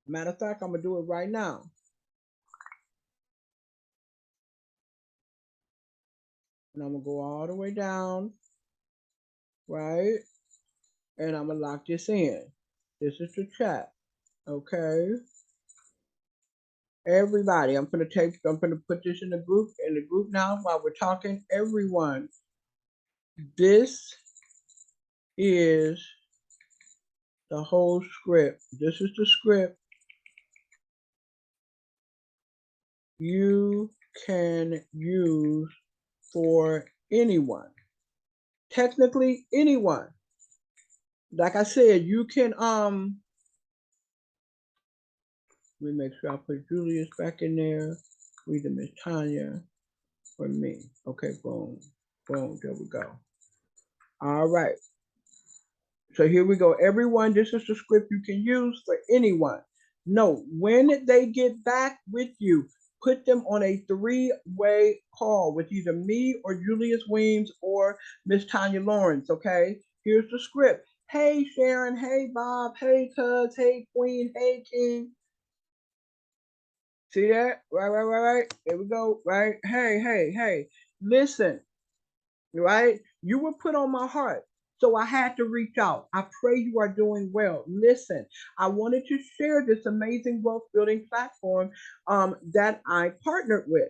Matter of fact, I'm going to do it right now. And I'm going to go all the way down. Right? And I'm going to lock this in. This is the chat. Okay? Everybody, I'm going to put this in the group now while we're talking. Everyone, this is the whole script. This is the script. You can use for anyone. Technically, anyone. Like I said, you can let me make sure I put Julius back in there. Read the Miss Tanya for me. Okay, boom. Boom. There we go. All right. So here we go. Everyone, this is the script you can use for anyone. No, when they get back with you, put them on a 3-way call with either me or Julius Weems or Miss Tanya Lawrence, okay? Here's the script. Hey, Sharon. Hey, Bob. Hey, Cuz. Hey, Queen. Hey, King. See that? Right. There we go. Right? Hey. Listen, right? You were put on my heart. So I had to reach out. I pray you are doing well. Listen, I wanted to share this amazing wealth building platform that I partnered with.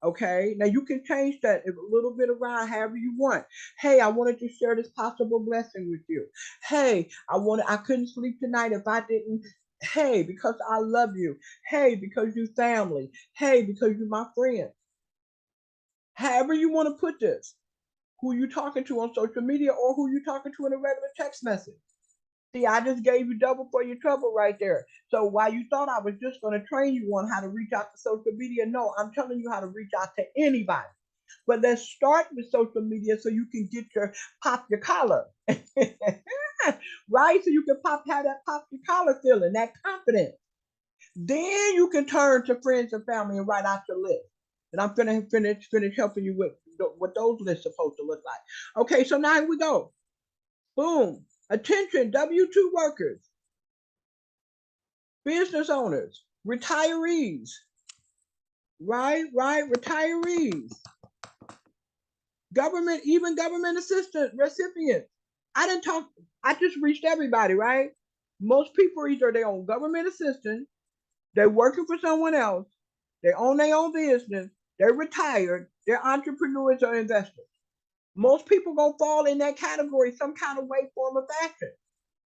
Okay, now you can change that a little bit around however you want. Hey, I wanted to share this possible blessing with you. Hey, I couldn't sleep tonight if I didn't. Hey, because I love you. Hey, because you family. Hey, because you're my friend. However you want to put this, who you talking to on social media or who you talking to in a regular text message. See, I just gave you double for your trouble right there. So while you thought I was just going to train you on how to reach out to social media, no, I'm telling you how to reach out to anybody. But let's start with social media so you can pop your collar. Right? So you can have that pop your collar feeling, that confidence. Then you can turn to friends and family and write out your list. And I'm gonna finish helping you with what those lists are supposed to look like. Okay, so now here we go. Boom. Attention, W-2 workers, business owners, retirees. Right, retirees. Even government assistant recipients. I just reached everybody, right? Most people either they own government assistance, they're working for someone else, they own their own business, they're retired, they're entrepreneurs or investors. Most people gonna fall in that category some kind of way, form, or fashion.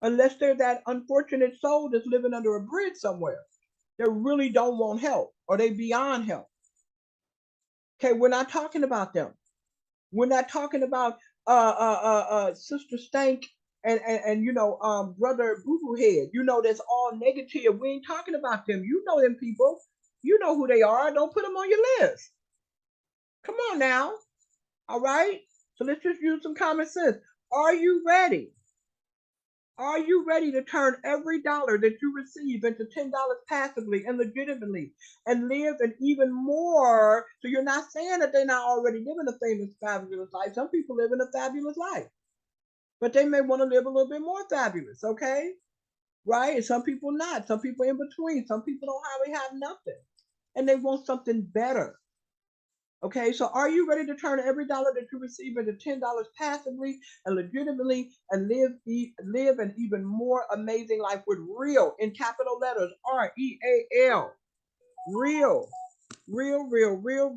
Unless they're that unfortunate soul that's living under a bridge somewhere. They really don't want help or they beyond help. Okay, we're not talking about them. We're not talking about Sister Stank and brother Boo Boo Head. That's all negative. We ain't talking about them. You know them people. You know who they are. Don't put them on your list. Come on now. All right. So let's just use some common sense. Are you ready? Are you ready to turn every dollar that you receive into $10 passively and legitimately and live an even more? So you're not saying that they're not already living a famous, fabulous life. Some people live in a fabulous life, but they may want to live a little bit more fabulous, okay? Right? And some people not. Some people in between. Some people don't hardly have nothing, and they want something better. Okay, so are you ready to turn every dollar that you receive into $10 passively and legitimately and live an even more amazing life with real in capital letters REAL, real, real,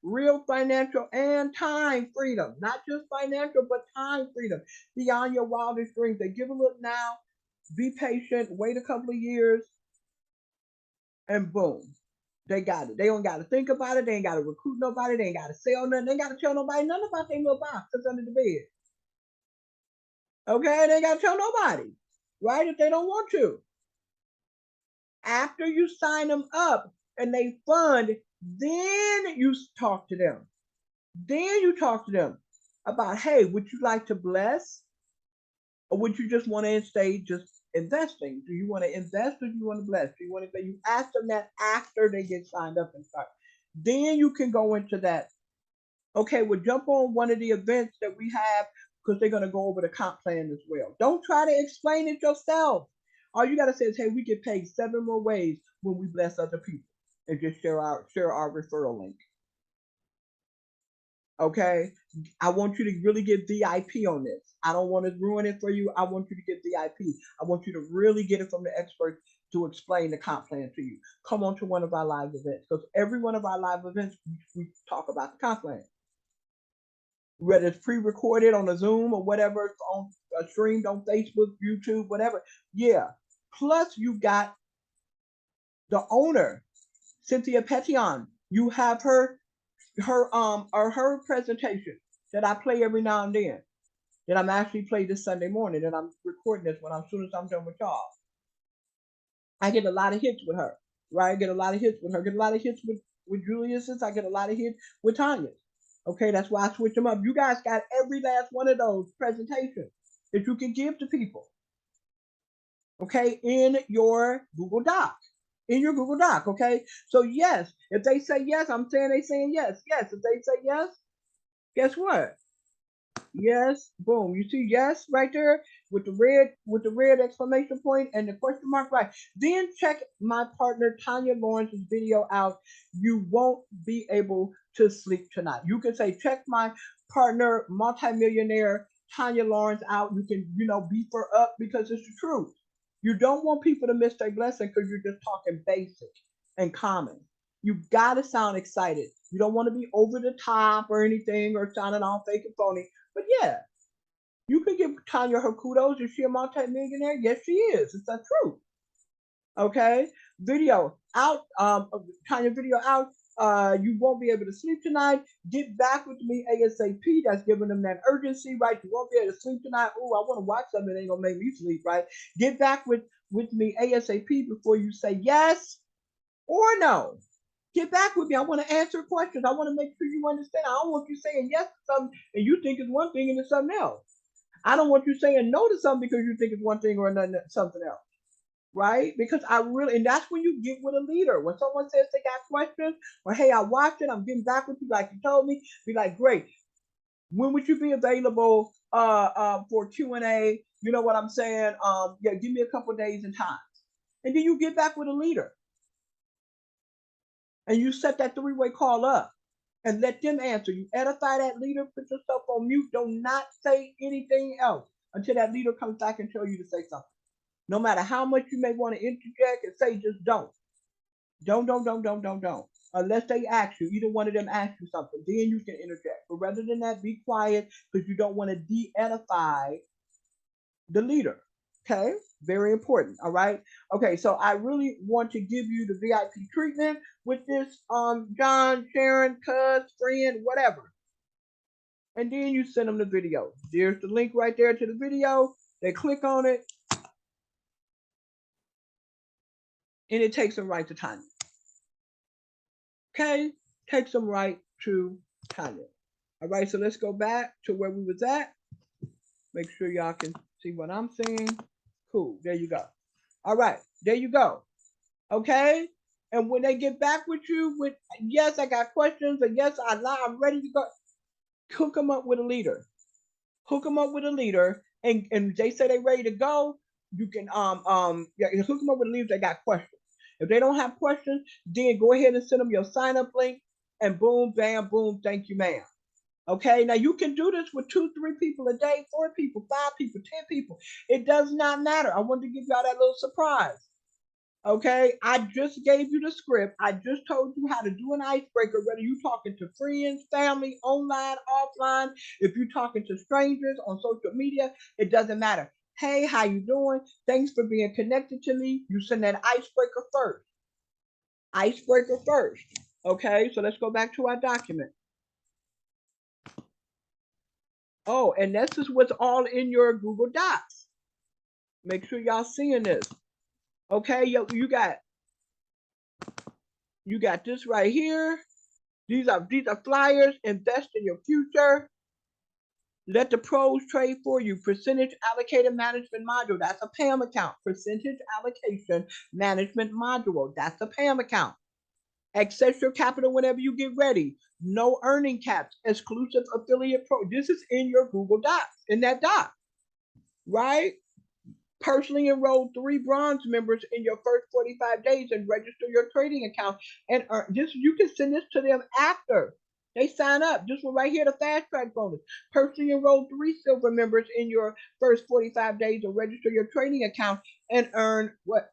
real financial and time freedom, not just financial, but time freedom beyond your wildest dreams. They give a look now, be patient, wait a couple of years, and boom, they got it. They don't got to think about it. They ain't got to recruit nobody. They ain't got to sell nothing. They ain't got to tell nobody nothing about their little box that's under the bed. Okay, they ain't got to tell nobody, right? If they don't want to. After you sign them up and they fund, then you talk to them. Then you talk to them about, hey, would you like to bless? Or would you just want to stay just investing? Do you want to invest or do you want to bless? Do you want to? You ask them that after they get signed up and start. Then you can go into that. Okay, we'll jump on one of the events that we have because they're going to go over the comp plan as well. Don't try to explain it yourself. All you got to say is, hey, we get paid 7 more ways when we bless other people, and just share our referral link. Okay, I want you to really get VIP on this. I don't want to ruin it for you. I want you to get VIP. I want you to really get it from the experts to explain the comp plan to you. Come on to one of our live events, because every one of our live events, we talk about the comp plan. Whether it's pre-recorded on a Zoom or whatever, on streamed on Facebook, YouTube, whatever. Yeah. Plus, you got the owner, Cynthia Petion. You have her presentation that I play every now and then. That I'm actually playing this Sunday morning, and I'm recording this when as soon as I'm done with y'all. I get a lot of hits with her, right? I get a lot of hits with her. Get a lot of hits with Julius's. I get a lot of hits with Tanya's. Okay, that's why I switch them up. You guys got every last one of those presentations that you can give to people. Okay, in your Google Doc. In your Google Doc, okay? So yes, if they say yes, I'm saying they saying yes. Yes, if they say yes, guess what? Yes, boom. You see yes right there with the red exclamation point and the question mark, right? Then check my partner Tanya Lawrence's video out. You won't be able to sleep tonight. You can say check my partner multimillionaire Tanya Lawrence out. You can, beef her up because it's the truth. You don't want people to miss their blessing because you're just talking basic and common. You gotta sound excited. You don't want to be over the top or anything or sounding all fake and phony. But yeah, you can give Tanya her kudos. Is she a multi-millionaire? Yes, she is. It's the truth. Okay. Video out. Tanya video out. You won't be able to sleep tonight. Get back with me ASAP. That's giving them that urgency, right? You won't be able to sleep tonight. Oh, I want to watch something that ain't gonna make me sleep, right? Get back with me ASAP before you say yes or no. Get back with me. I want to answer questions. I want to make sure you understand. I don't want you saying yes to something and you think it's one thing and it's something else. I don't want you saying no to something because you think it's one thing or another, something else. Right? Because and that's when you get with a leader. When someone says they got questions, or hey, I watched it, I'm getting back with you like you told me, be like, great. When would you be available for Q&A? You know what I'm saying? Yeah, give me a couple days and time. And then you get back with a leader. And you set that 3-way call up and let them answer. You edify that leader, put yourself on mute. Do not say anything else until that leader comes back and tell you to say something. No matter how much you may want to interject and say, just don't. Don't. Unless they ask you, either one of them asks you something, then you can interject. But rather than that, be quiet because you don't want to de-edify the leader. Okay, very important. All right. Okay, so I really want to give you the VIP treatment with this John, Sharon, cuz, friend, whatever. And then you send them the video. There's the link right there to the video. They click on it. And it takes them right to Tanya. Okay, takes them right to Tanya. All right, so let's go back to where we was at. Make sure y'all can see what I'm seeing. Cool, there you go. All right, there you go. Okay, and when they get back with you with yes, I got questions, and yes, I'm ready to go. Hook them up with a leader. Hook them up with a leader, and they say they're ready to go. You can hook them up with a leader. They got questions, If they don't have questions, then go ahead and send them your sign up link, and boom, bam, boom, thank you, ma'am. Okay, now you can do this with 2, 3 people a day, 4 people, 5 people, 10 people. It does not matter. I wanted to give y'all that little surprise. Okay, I just gave you the script. I just told you how to do an icebreaker, whether you're talking to friends, family, online, offline, if you're talking to strangers on social media, it doesn't matter. Hey, how you doing? Thanks for being connected to me. You send that icebreaker first. Icebreaker first. Okay, so let's go back to our document. Oh, and this is what's all in your Google Docs. Make sure y'all seeing this. Okay, you got this right here. These are flyers. Invest in your future. Let the pros trade for you. Percentage allocated management module. That's a PAM account. Percentage allocation management module. That's a PAM account. Access your capital whenever you get ready. No earning caps. Exclusive affiliate pro. This is in your Google Docs, in that doc, right? Personally enroll 3 bronze members in your first 45 days and register your trading account and earn this. You can send this to them after they sign up. This one right here, the fast track bonus. Personally enroll 3 silver members in your first 45 days and register your trading account and earn what?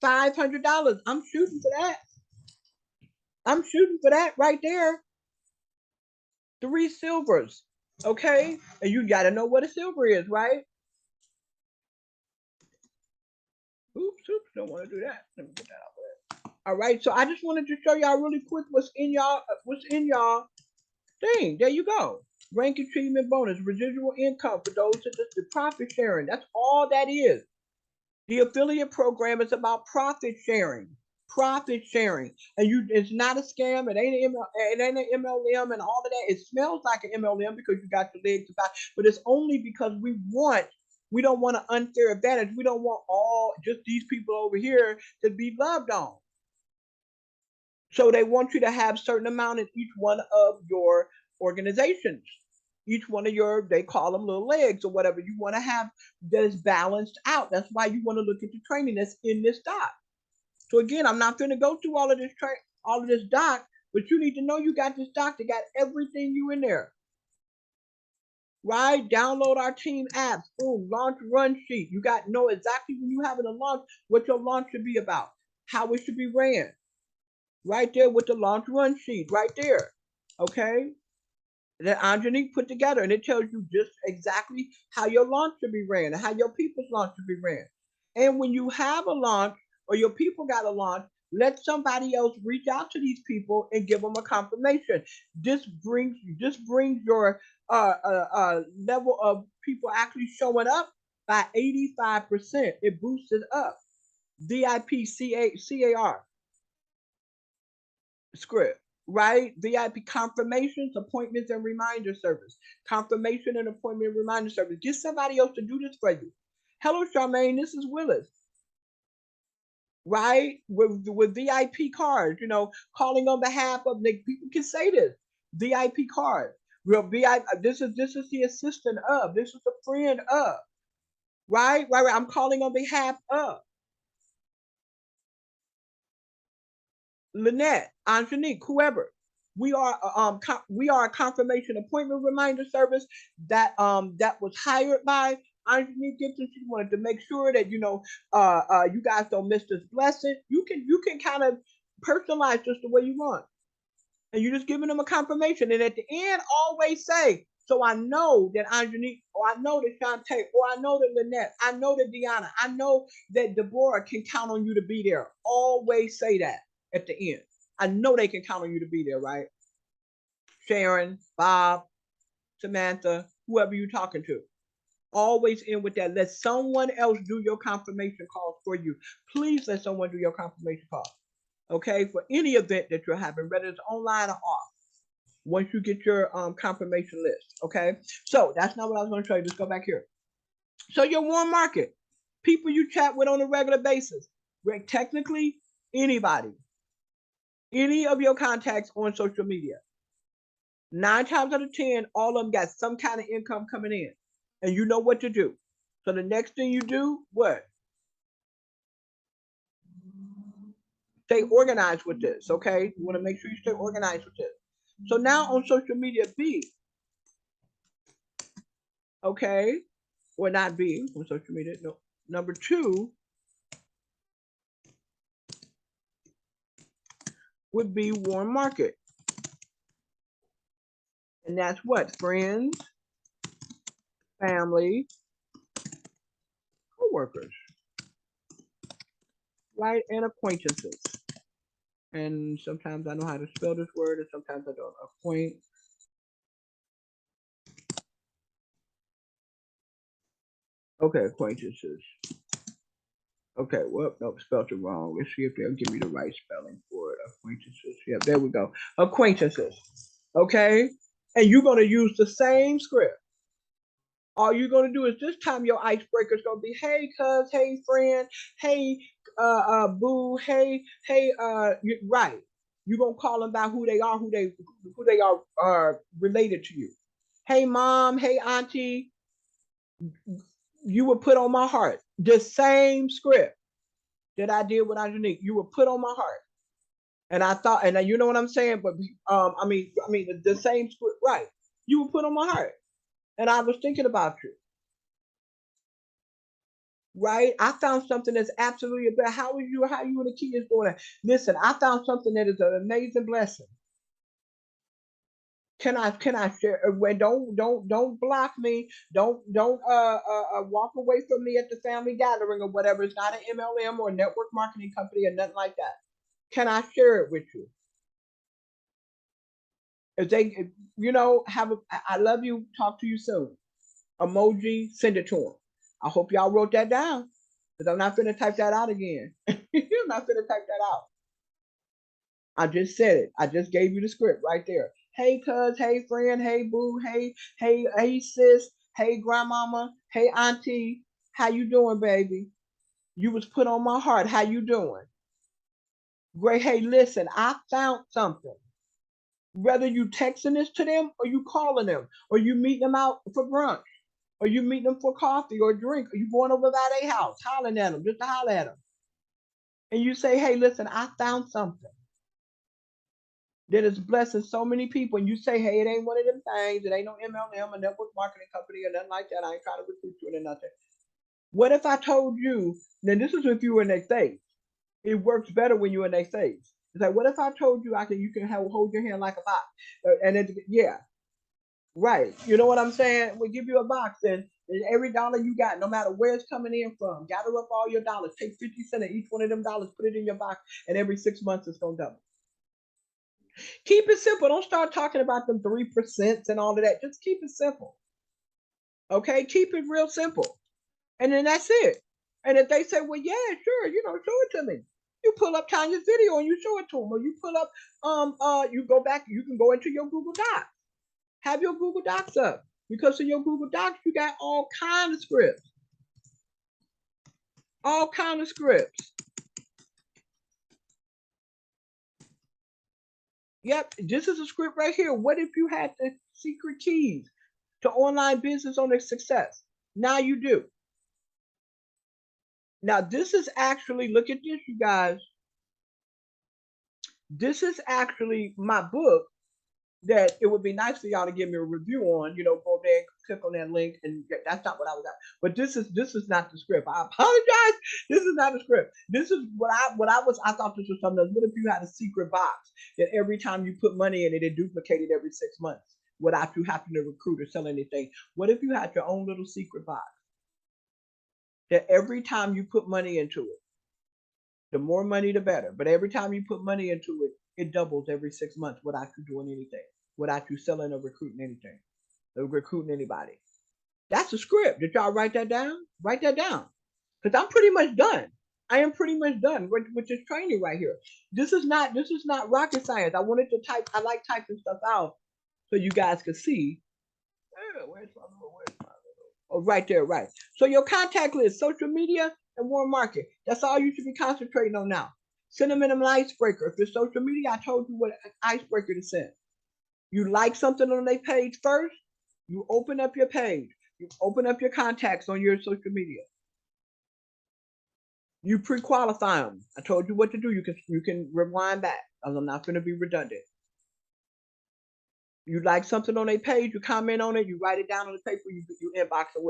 $500. I'm shooting for that. I'm shooting for that right there. 3 silvers. Okay. And you got to know what a silver is, right? Oops, don't want to do that. Let me get that out there. All right, so I just wanted to show y'all really quick what's in y'all thing. There you go. Rank achievement bonus, residual income for those that just the profit sharing. That's all that is. The affiliate program is about profit sharing. Profit sharing, and it's not a scam. It ain't an MLM and all of that. It smells like an MLM because you got the legs about, but it's only because we don't want an unfair advantage. We don't want all just these people over here to be loved on. So they want you to have certain amount in each one of your organizations. Each one of they call them little legs or whatever. You want to have that is balanced out. That's why you want to look at the training that's in this doc. So again, I'm not going to go through all of this doc, but you need to know you got this doc that got everything you in there. Right? Download our team apps. Boom, launch run sheet. You got to know exactly when you having a launch, what your launch should be about, how it should be ran. Right there with the launch run sheet, right there. Okay? That Angelique put together, and it tells you just exactly how your launch should be ran and how your people's launch should be ran. And when you have a launch or your people got a launch, let somebody else reach out to these people and give them a confirmation. This brings your level of people actually showing up by 85%. It boosts it up. VIP CAR script, right? VIP confirmations, appointments, and reminder service. Confirmation and appointment reminder service. Get somebody else to do this for you. Hello, Charmaine. This is Willis. Right? With VIP cards, calling on behalf of people can say this. VIP card. Real VIP. This is the assistant of. This is a friend of. Right? Right. I'm calling on behalf of Lynette, Angelique, whoever. We are a confirmation appointment reminder service that was hired by Angelique Gibson. She wanted to make sure that you guys don't miss this blessing. You can kind of personalize just the way you want, and you're just giving them a confirmation. And at the end, always say, "So I know that Angelique, or I know that Shantae, or I know that Lynette, I know that Deanna, I know that Deborah can count on you to be there." Always say that at the end. I know they can count on you to be there, right? Sharon, Bob, Samantha, whoever you're talking to. Always end with that. Let someone else do your confirmation calls for you. Please let someone do your confirmation call. Okay, for any event that you're having, whether it's online or off. Once you get your confirmation list. Okay, so that's not what I was going to show you. Just go back here. So your warm market, people you chat with on a regular basis. Technically, anybody. Any of your contacts on social media. 9 times out of 10, all of them got some kind of income coming in. And you know what to do. So the next thing you do, what? Stay organized with this, okay? You want to make sure you stay organized with this. So now on social media B, okay, or not B on social media. No, number 2 would be warm market, and that's what friends, family, coworkers, right, and acquaintances. And sometimes I know how to spell this word, and sometimes I don't. Acquaintances. Okay, well, nope, spelled it wrong. Let's see if they'll give me the right spelling for it. Acquaintances. Yeah, there we go. Acquaintances. Okay? And you're going to use the same script. All you're going to do is this time your icebreaker is going to be, hey, cuz, hey, friend, hey, boo, hey, right. You're going to call them by who they are, who they are related to you. Hey, mom, hey, auntie, you were put on my heart. The same script that I did with Angelique, you were put on my heart. And I thought, and you know what I'm saying, but I mean, the same script, right? You were put on my heart, and I was thinking about you, right? I found something that's absolutely about how you and the kids doing it. Listen, I found something that is an amazing blessing. Can I share? When don't block me. Don't walk away from me at the family gathering or whatever. It's not an MLM or network marketing company or nothing like that. Can I share it with you? If they, have I love you. Talk to you soon. Emoji, send it to them. I hope y'all wrote that down because I'm not going to type that out again. I'm not going to type that out. I just said it. I just gave you the script right there. Hey, cuz, hey, friend, hey, boo, hey, sis, hey, grandmama, hey, auntie, how you doing, baby? You was put on my heart. How you doing? Great. Hey, listen, I found something. Whether you texting this to them or you calling them or you meeting them out for brunch or you meeting them for coffee or drink or you going over by their house, hollering at them, just to holler at them. And you say, hey, listen, I found something that is blessing so many people. And you say, hey, it ain't one of them things. It ain't no MLM, a network marketing company or nothing like that. I ain't trying to recruit you or nothing. What if I told you, then this is if you were in their face. It works better when you're in their face. It's like, what if I told you you can hold your hand like a box? Yeah, right. You know what I'm saying? We'll give you a box and every dollar you got, no matter where it's coming in from, gather up all your dollars, take 50 cents of each one of them dollars, put it in your box, and every 6 months it's gonna double. Keep it simple. Don't start talking about them 3% and all of that. Just keep it simple. Okay, keep it real simple. And then that's it. And if they say, well, yeah, sure, show it to me. You pull up Tanya's video and you show it to them, or you pull up, you go back, you can go into your Google Docs. Have your Google Docs up because in your Google Docs you got all kinds of scripts. All kinds of scripts. Yep, this is a script right here. What if you had the secret keys to online business owner success? Now you do. Now this is actually, look at this, you guys. This is actually my book that it would be nice for y'all to give me a review on, go there, click on that link, and that's not what I was at. But this is not the script. I apologize. This is not the script. This is I thought this was something else. What if you had a secret box that every time you put money in it, it duplicated every 6 months without you having to recruit or sell anything? What if you had your own little secret box that every time you put money into it, the more money, the better. But every time you put money into it, it doubles every 6 months without you doing anything, without you selling or recruiting anything, or recruiting anybody. That's a script. Did y'all write that down? Write that down. Because I'm pretty much done. I am pretty much done with this training right here. This is not rocket science. I wanted to type, I like typing stuff out so you guys could see. Where's my little? Oh, right there, right. So your contact list, social media, and warm market. That's all you should be concentrating on now. Send them in an icebreaker. If it's social media, I told you what icebreaker to send. You like something on their page first, you open up your page. You open up your contacts on your social media. You pre-qualify them. I told you what to do. You can rewind back. I'm not going to be redundant. You like something on a page, you comment on it, you write it down on the paper, you inbox it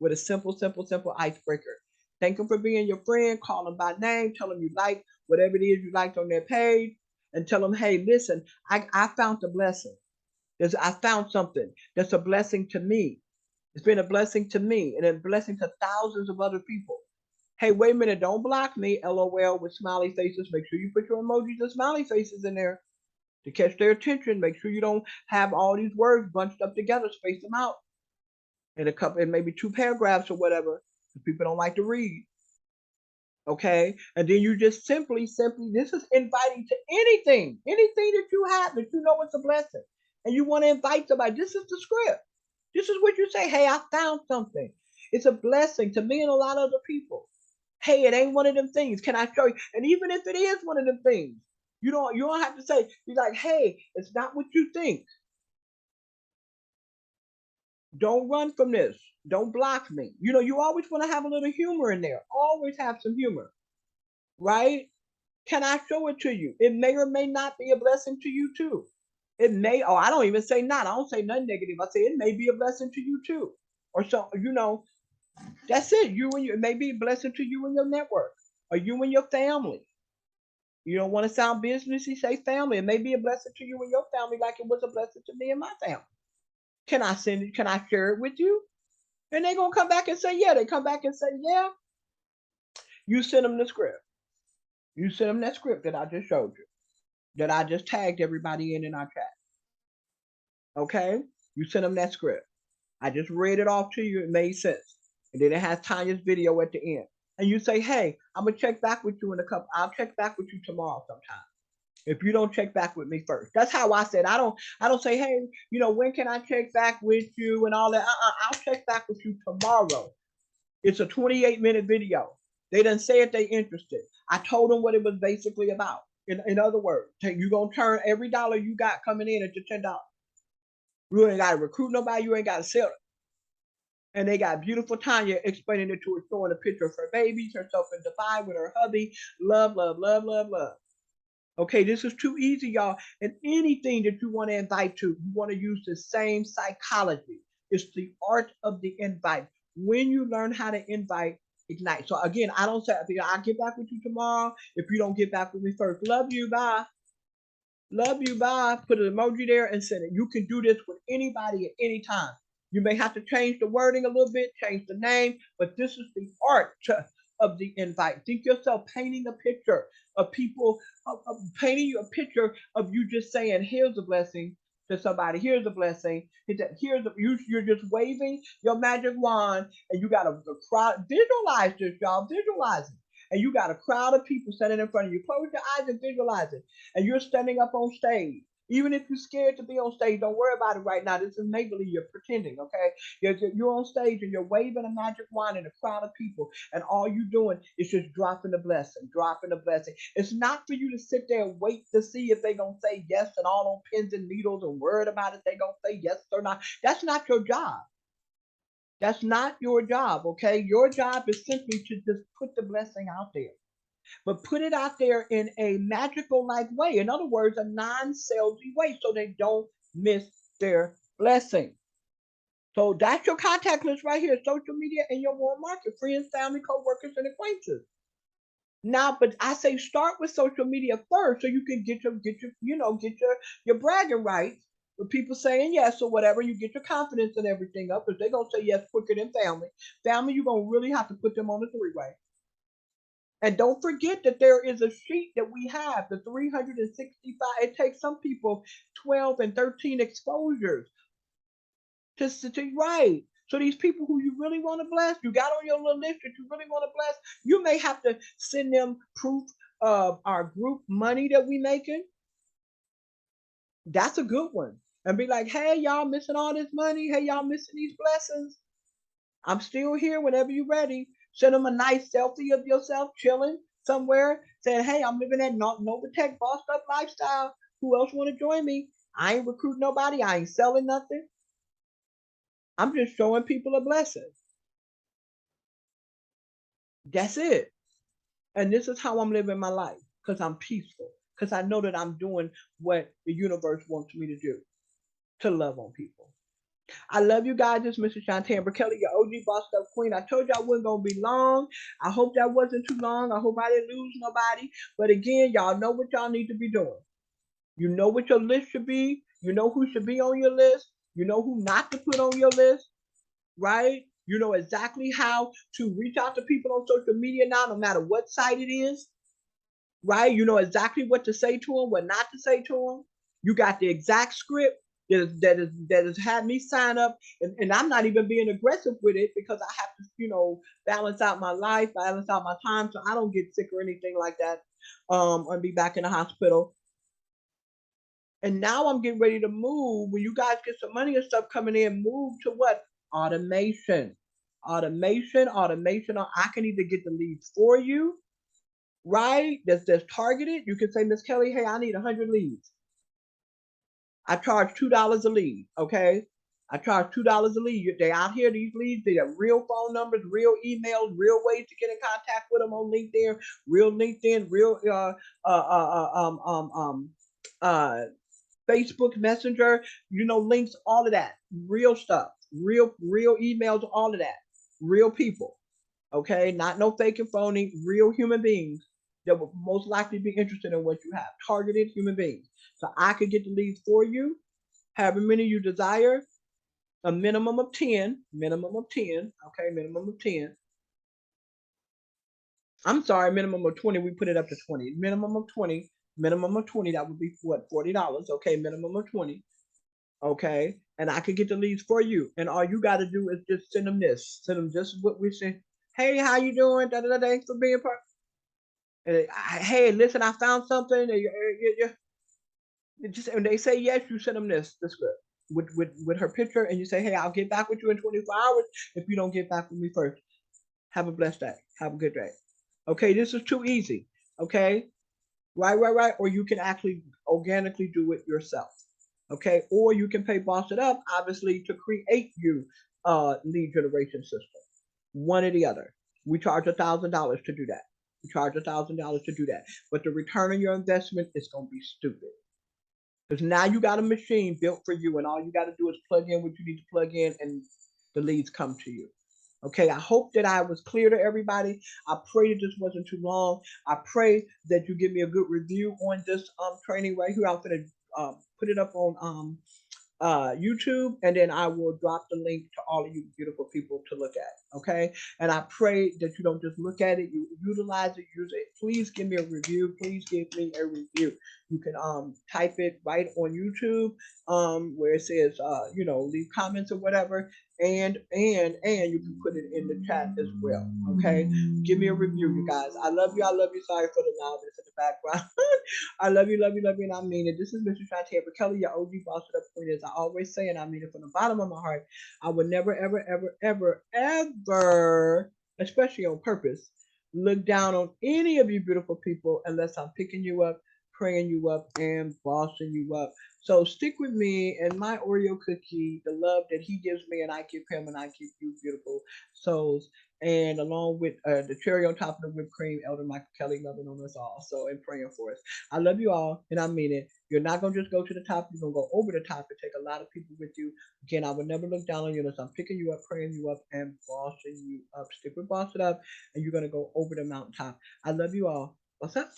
with a simple icebreaker. Thank them for being your friend, call them by name, tell them you like whatever it is you liked on their page, and tell them, hey, listen, I found a blessing. I found something that's a blessing to me. It's been a blessing to me and a blessing to thousands of other people. Hey, wait a minute, don't block me, LOL with smiley faces. Make sure you put your emojis and smiley faces in there to catch their attention. Make sure you don't have all these words bunched up together. Space them out in a couple, in maybe two paragraphs or whatever. Because people don't like to read. Okay, and then you just simply, this is inviting to anything that you have that you know it's a blessing, and you want to invite somebody. This is the script. This is what you say. Hey, I found something. It's a blessing to me and a lot of other people. Hey, it ain't one of them things. Can I show you? And even if it is one of them things, you don't have to say. You're like, hey, it's not what you think. Don't run from this. Don't block me. You always want to have a little humor in there. Always have some humor, right? Can I show it to you? It may or may not be a blessing to you too. It may, oh, I don't even say not. I don't say nothing negative. I say it may be a blessing to you too. Or so, that's it. It may be a blessing to you and your network, or you and your family. You don't want to sound businessy, say family. It may be a blessing to you and your family, like it was a blessing to me and my family. Can I send it? Can I share it with you? And they're gonna come back and say, yeah. They come back and say, yeah. You send them the script. You send them that script that I just showed you, that I just tagged everybody in our chat. Okay? You send them that script. I just read it off to you. It made sense. And then it has Tanya's video at the end. And you say, hey, I'm gonna check back with you in a couple. I'll check back with you tomorrow sometime. If you don't check back with me first. That's how I said. I don't say, hey, when can I check back with you and all that. I'll check back with you tomorrow. It's a 28-minute video. They didn't say if they interested. I told them what it was basically about. In other words, you're gonna turn every dollar you got coming in into $10. You ain't gotta recruit nobody, you ain't gotta sell it. And they got beautiful Tanya explaining it to her, showing a picture of her babies, herself in Dubai with her hubby. Love, love, love, love, love. Okay, this is too easy, y'all. And anything that you want to invite to, you want to use the same psychology. It's the art of the invite. When you learn how to invite, ignite. So again, I don't say, I'll get back with you tomorrow if you don't get back with me first. Love you, bye. Love you, bye. Put an emoji there and send it. You can do this with anybody at any time. You may have to change the wording a little bit, change the name, but this is the art of the invite. Think yourself painting a picture of people, painting you a picture of you just saying, here's a blessing to somebody, here's a blessing. You're just waving your magic wand and you got a crowd. Visualize this, y'all. Visualize it. And you got a crowd of people standing in front of you. Close your eyes and visualize it. And you're standing up on stage. Even if you're scared to be on stage, don't worry about it right now. This is make believe. You're pretending, okay? You're on stage and you're waving a magic wand in a crowd of people, and all you're doing is just dropping the blessing, dropping the blessing. It's not for you to sit there and wait to see if they're gonna say yes and all on pins and needles and worried about if they're gonna say yes or not. That's not your job. That's not your job, okay? Your job is simply to just put the blessing out there, but put it out there in a magical like way. In other words, a non-salesy way so they don't miss their blessing. So that's your contact list right here, social media and your warm market, friends, family, co-workers, and acquaintances. Now, but I say start with social media first so you can get your bragging rights with people saying yes or whatever. You get your confidence and everything up because they're gonna say yes quicker than family. Family, you're gonna really have to put them on the three-way. And don't forget that there is a sheet that we have, the 365. It takes some people 12 and 13 exposures to write. So these people who you really want to bless, you got on your little list that you really want to bless, you may have to send them proof of our group money that we making. That's a good one. And be like, hey, y'all missing all this money. Hey, y'all missing these blessings. I'm still here whenever you're ready. Send them a nice selfie of yourself chilling somewhere, saying, hey, I'm living that Novatech bossed up lifestyle. Who else want to join me? I ain't recruiting nobody. I ain't selling nothing. I'm just showing people a blessing. That's it. And this is how I'm living my life because I'm peaceful, because I know that I'm doing what the universe wants me to do, to love on people. I love you guys. This is Mr. Shantae Amber Kelly, your OG Boss Up Queen. I told you I wasn't going to be long. I hope that wasn't too long. I hope I didn't lose nobody. But again, y'all know what y'all need to be doing. You know what your list should be. You know who should be on your list. You know who not to put on your list, right? You know exactly how to reach out to people on social media now, no matter what site it is, right? You know exactly what to say to them, what not to say to them. You got the exact script that has had me sign up, and I'm not even being aggressive with it because I have to, balance out my life, balance out my time, so I don't get sick or anything like that, and be back in the hospital. And now I'm getting ready to move. When you guys get some money and stuff coming in, move to what? Automation. Automation. Or I can either get the leads for you, right? That's targeted. You can say, Miss Kelly, hey, I need 100 leads. I charge $2 a lead, okay? I charge $2 a lead. They out here, these leads, they have real phone numbers, real emails, real ways to get in contact with them on LinkedIn, real uh, Facebook Messenger, links, all of that. Real stuff. Real emails, all of that. Real people. Okay? Not no fake and phony, real human beings that will most likely be interested in what you have. Targeted human beings. So I could get the leads for you, however many you desire, a minimum of 10. Okay, minimum of 10. I'm sorry, minimum of 20. We put it up to 20. Minimum of 20. Minimum of 20. That would be what, $40. Okay, minimum of 20. Okay, and I could get the leads for you. And all you got to do is just send them this. Send them just what we say. Hey, how you doing? Da, da, da, thanks for being part. And hey, listen, I found something. Just and they say yes, you send them this good with her picture, and you say, hey, I'll get back with you in 24 hours if you don't get back with me first. Have a blessed day. Have a good day. Okay, this is too easy. Okay, right. Or you can actually organically do it yourself. Okay, or you can pay Boss It Up, obviously, to create you a lead generation system. One or the other. We charge $1,000 to do that. We charge $1,000 to do that. But the return on your investment is going to be stupid. Because now you got a machine built for you, and all you got to do is plug in what you need to plug in, and the leads come to you. Okay, I hope that I was clear to everybody. I pray that this wasn't too long. I pray that you give me a good review on this training right here. I'm gonna put it up on YouTube, and then I will drop the link to all of you beautiful people to look at. Okay, and I pray that you don't just look at it, you utilize it, use it. Please give me a review. Please give me a review. You can type it right on YouTube where it says leave comments or whatever, and you can put it in the chat as well. Okay, give me a review, you guys. I love you. I love you. Sorry for the loudness in the background. I love you, and I mean it. This is Mr. Shantae Kelly, your OG Boss Up Queen. As I always say, and I mean it from the bottom of my heart, I would never, ever, especially on purpose, look down on any of you beautiful people unless I'm picking you up, praying you up, and bossing you up. So stick with me and my Oreo cookie, the love that he gives me and I give him, and I give you beautiful souls. And along with the cherry on top of the whipped cream, Elder Michael Kelly loving on us all. So, and praying for us. I love you all, and I mean it. You're not going to just go to the top. You're going to go over the top and take a lot of people with you. Again, I would never look down on you unless I'm picking you up, praying you up, and bossing you up. Stick with Boss It Up, and you're going to go over the mountaintop. I love you all. What's up?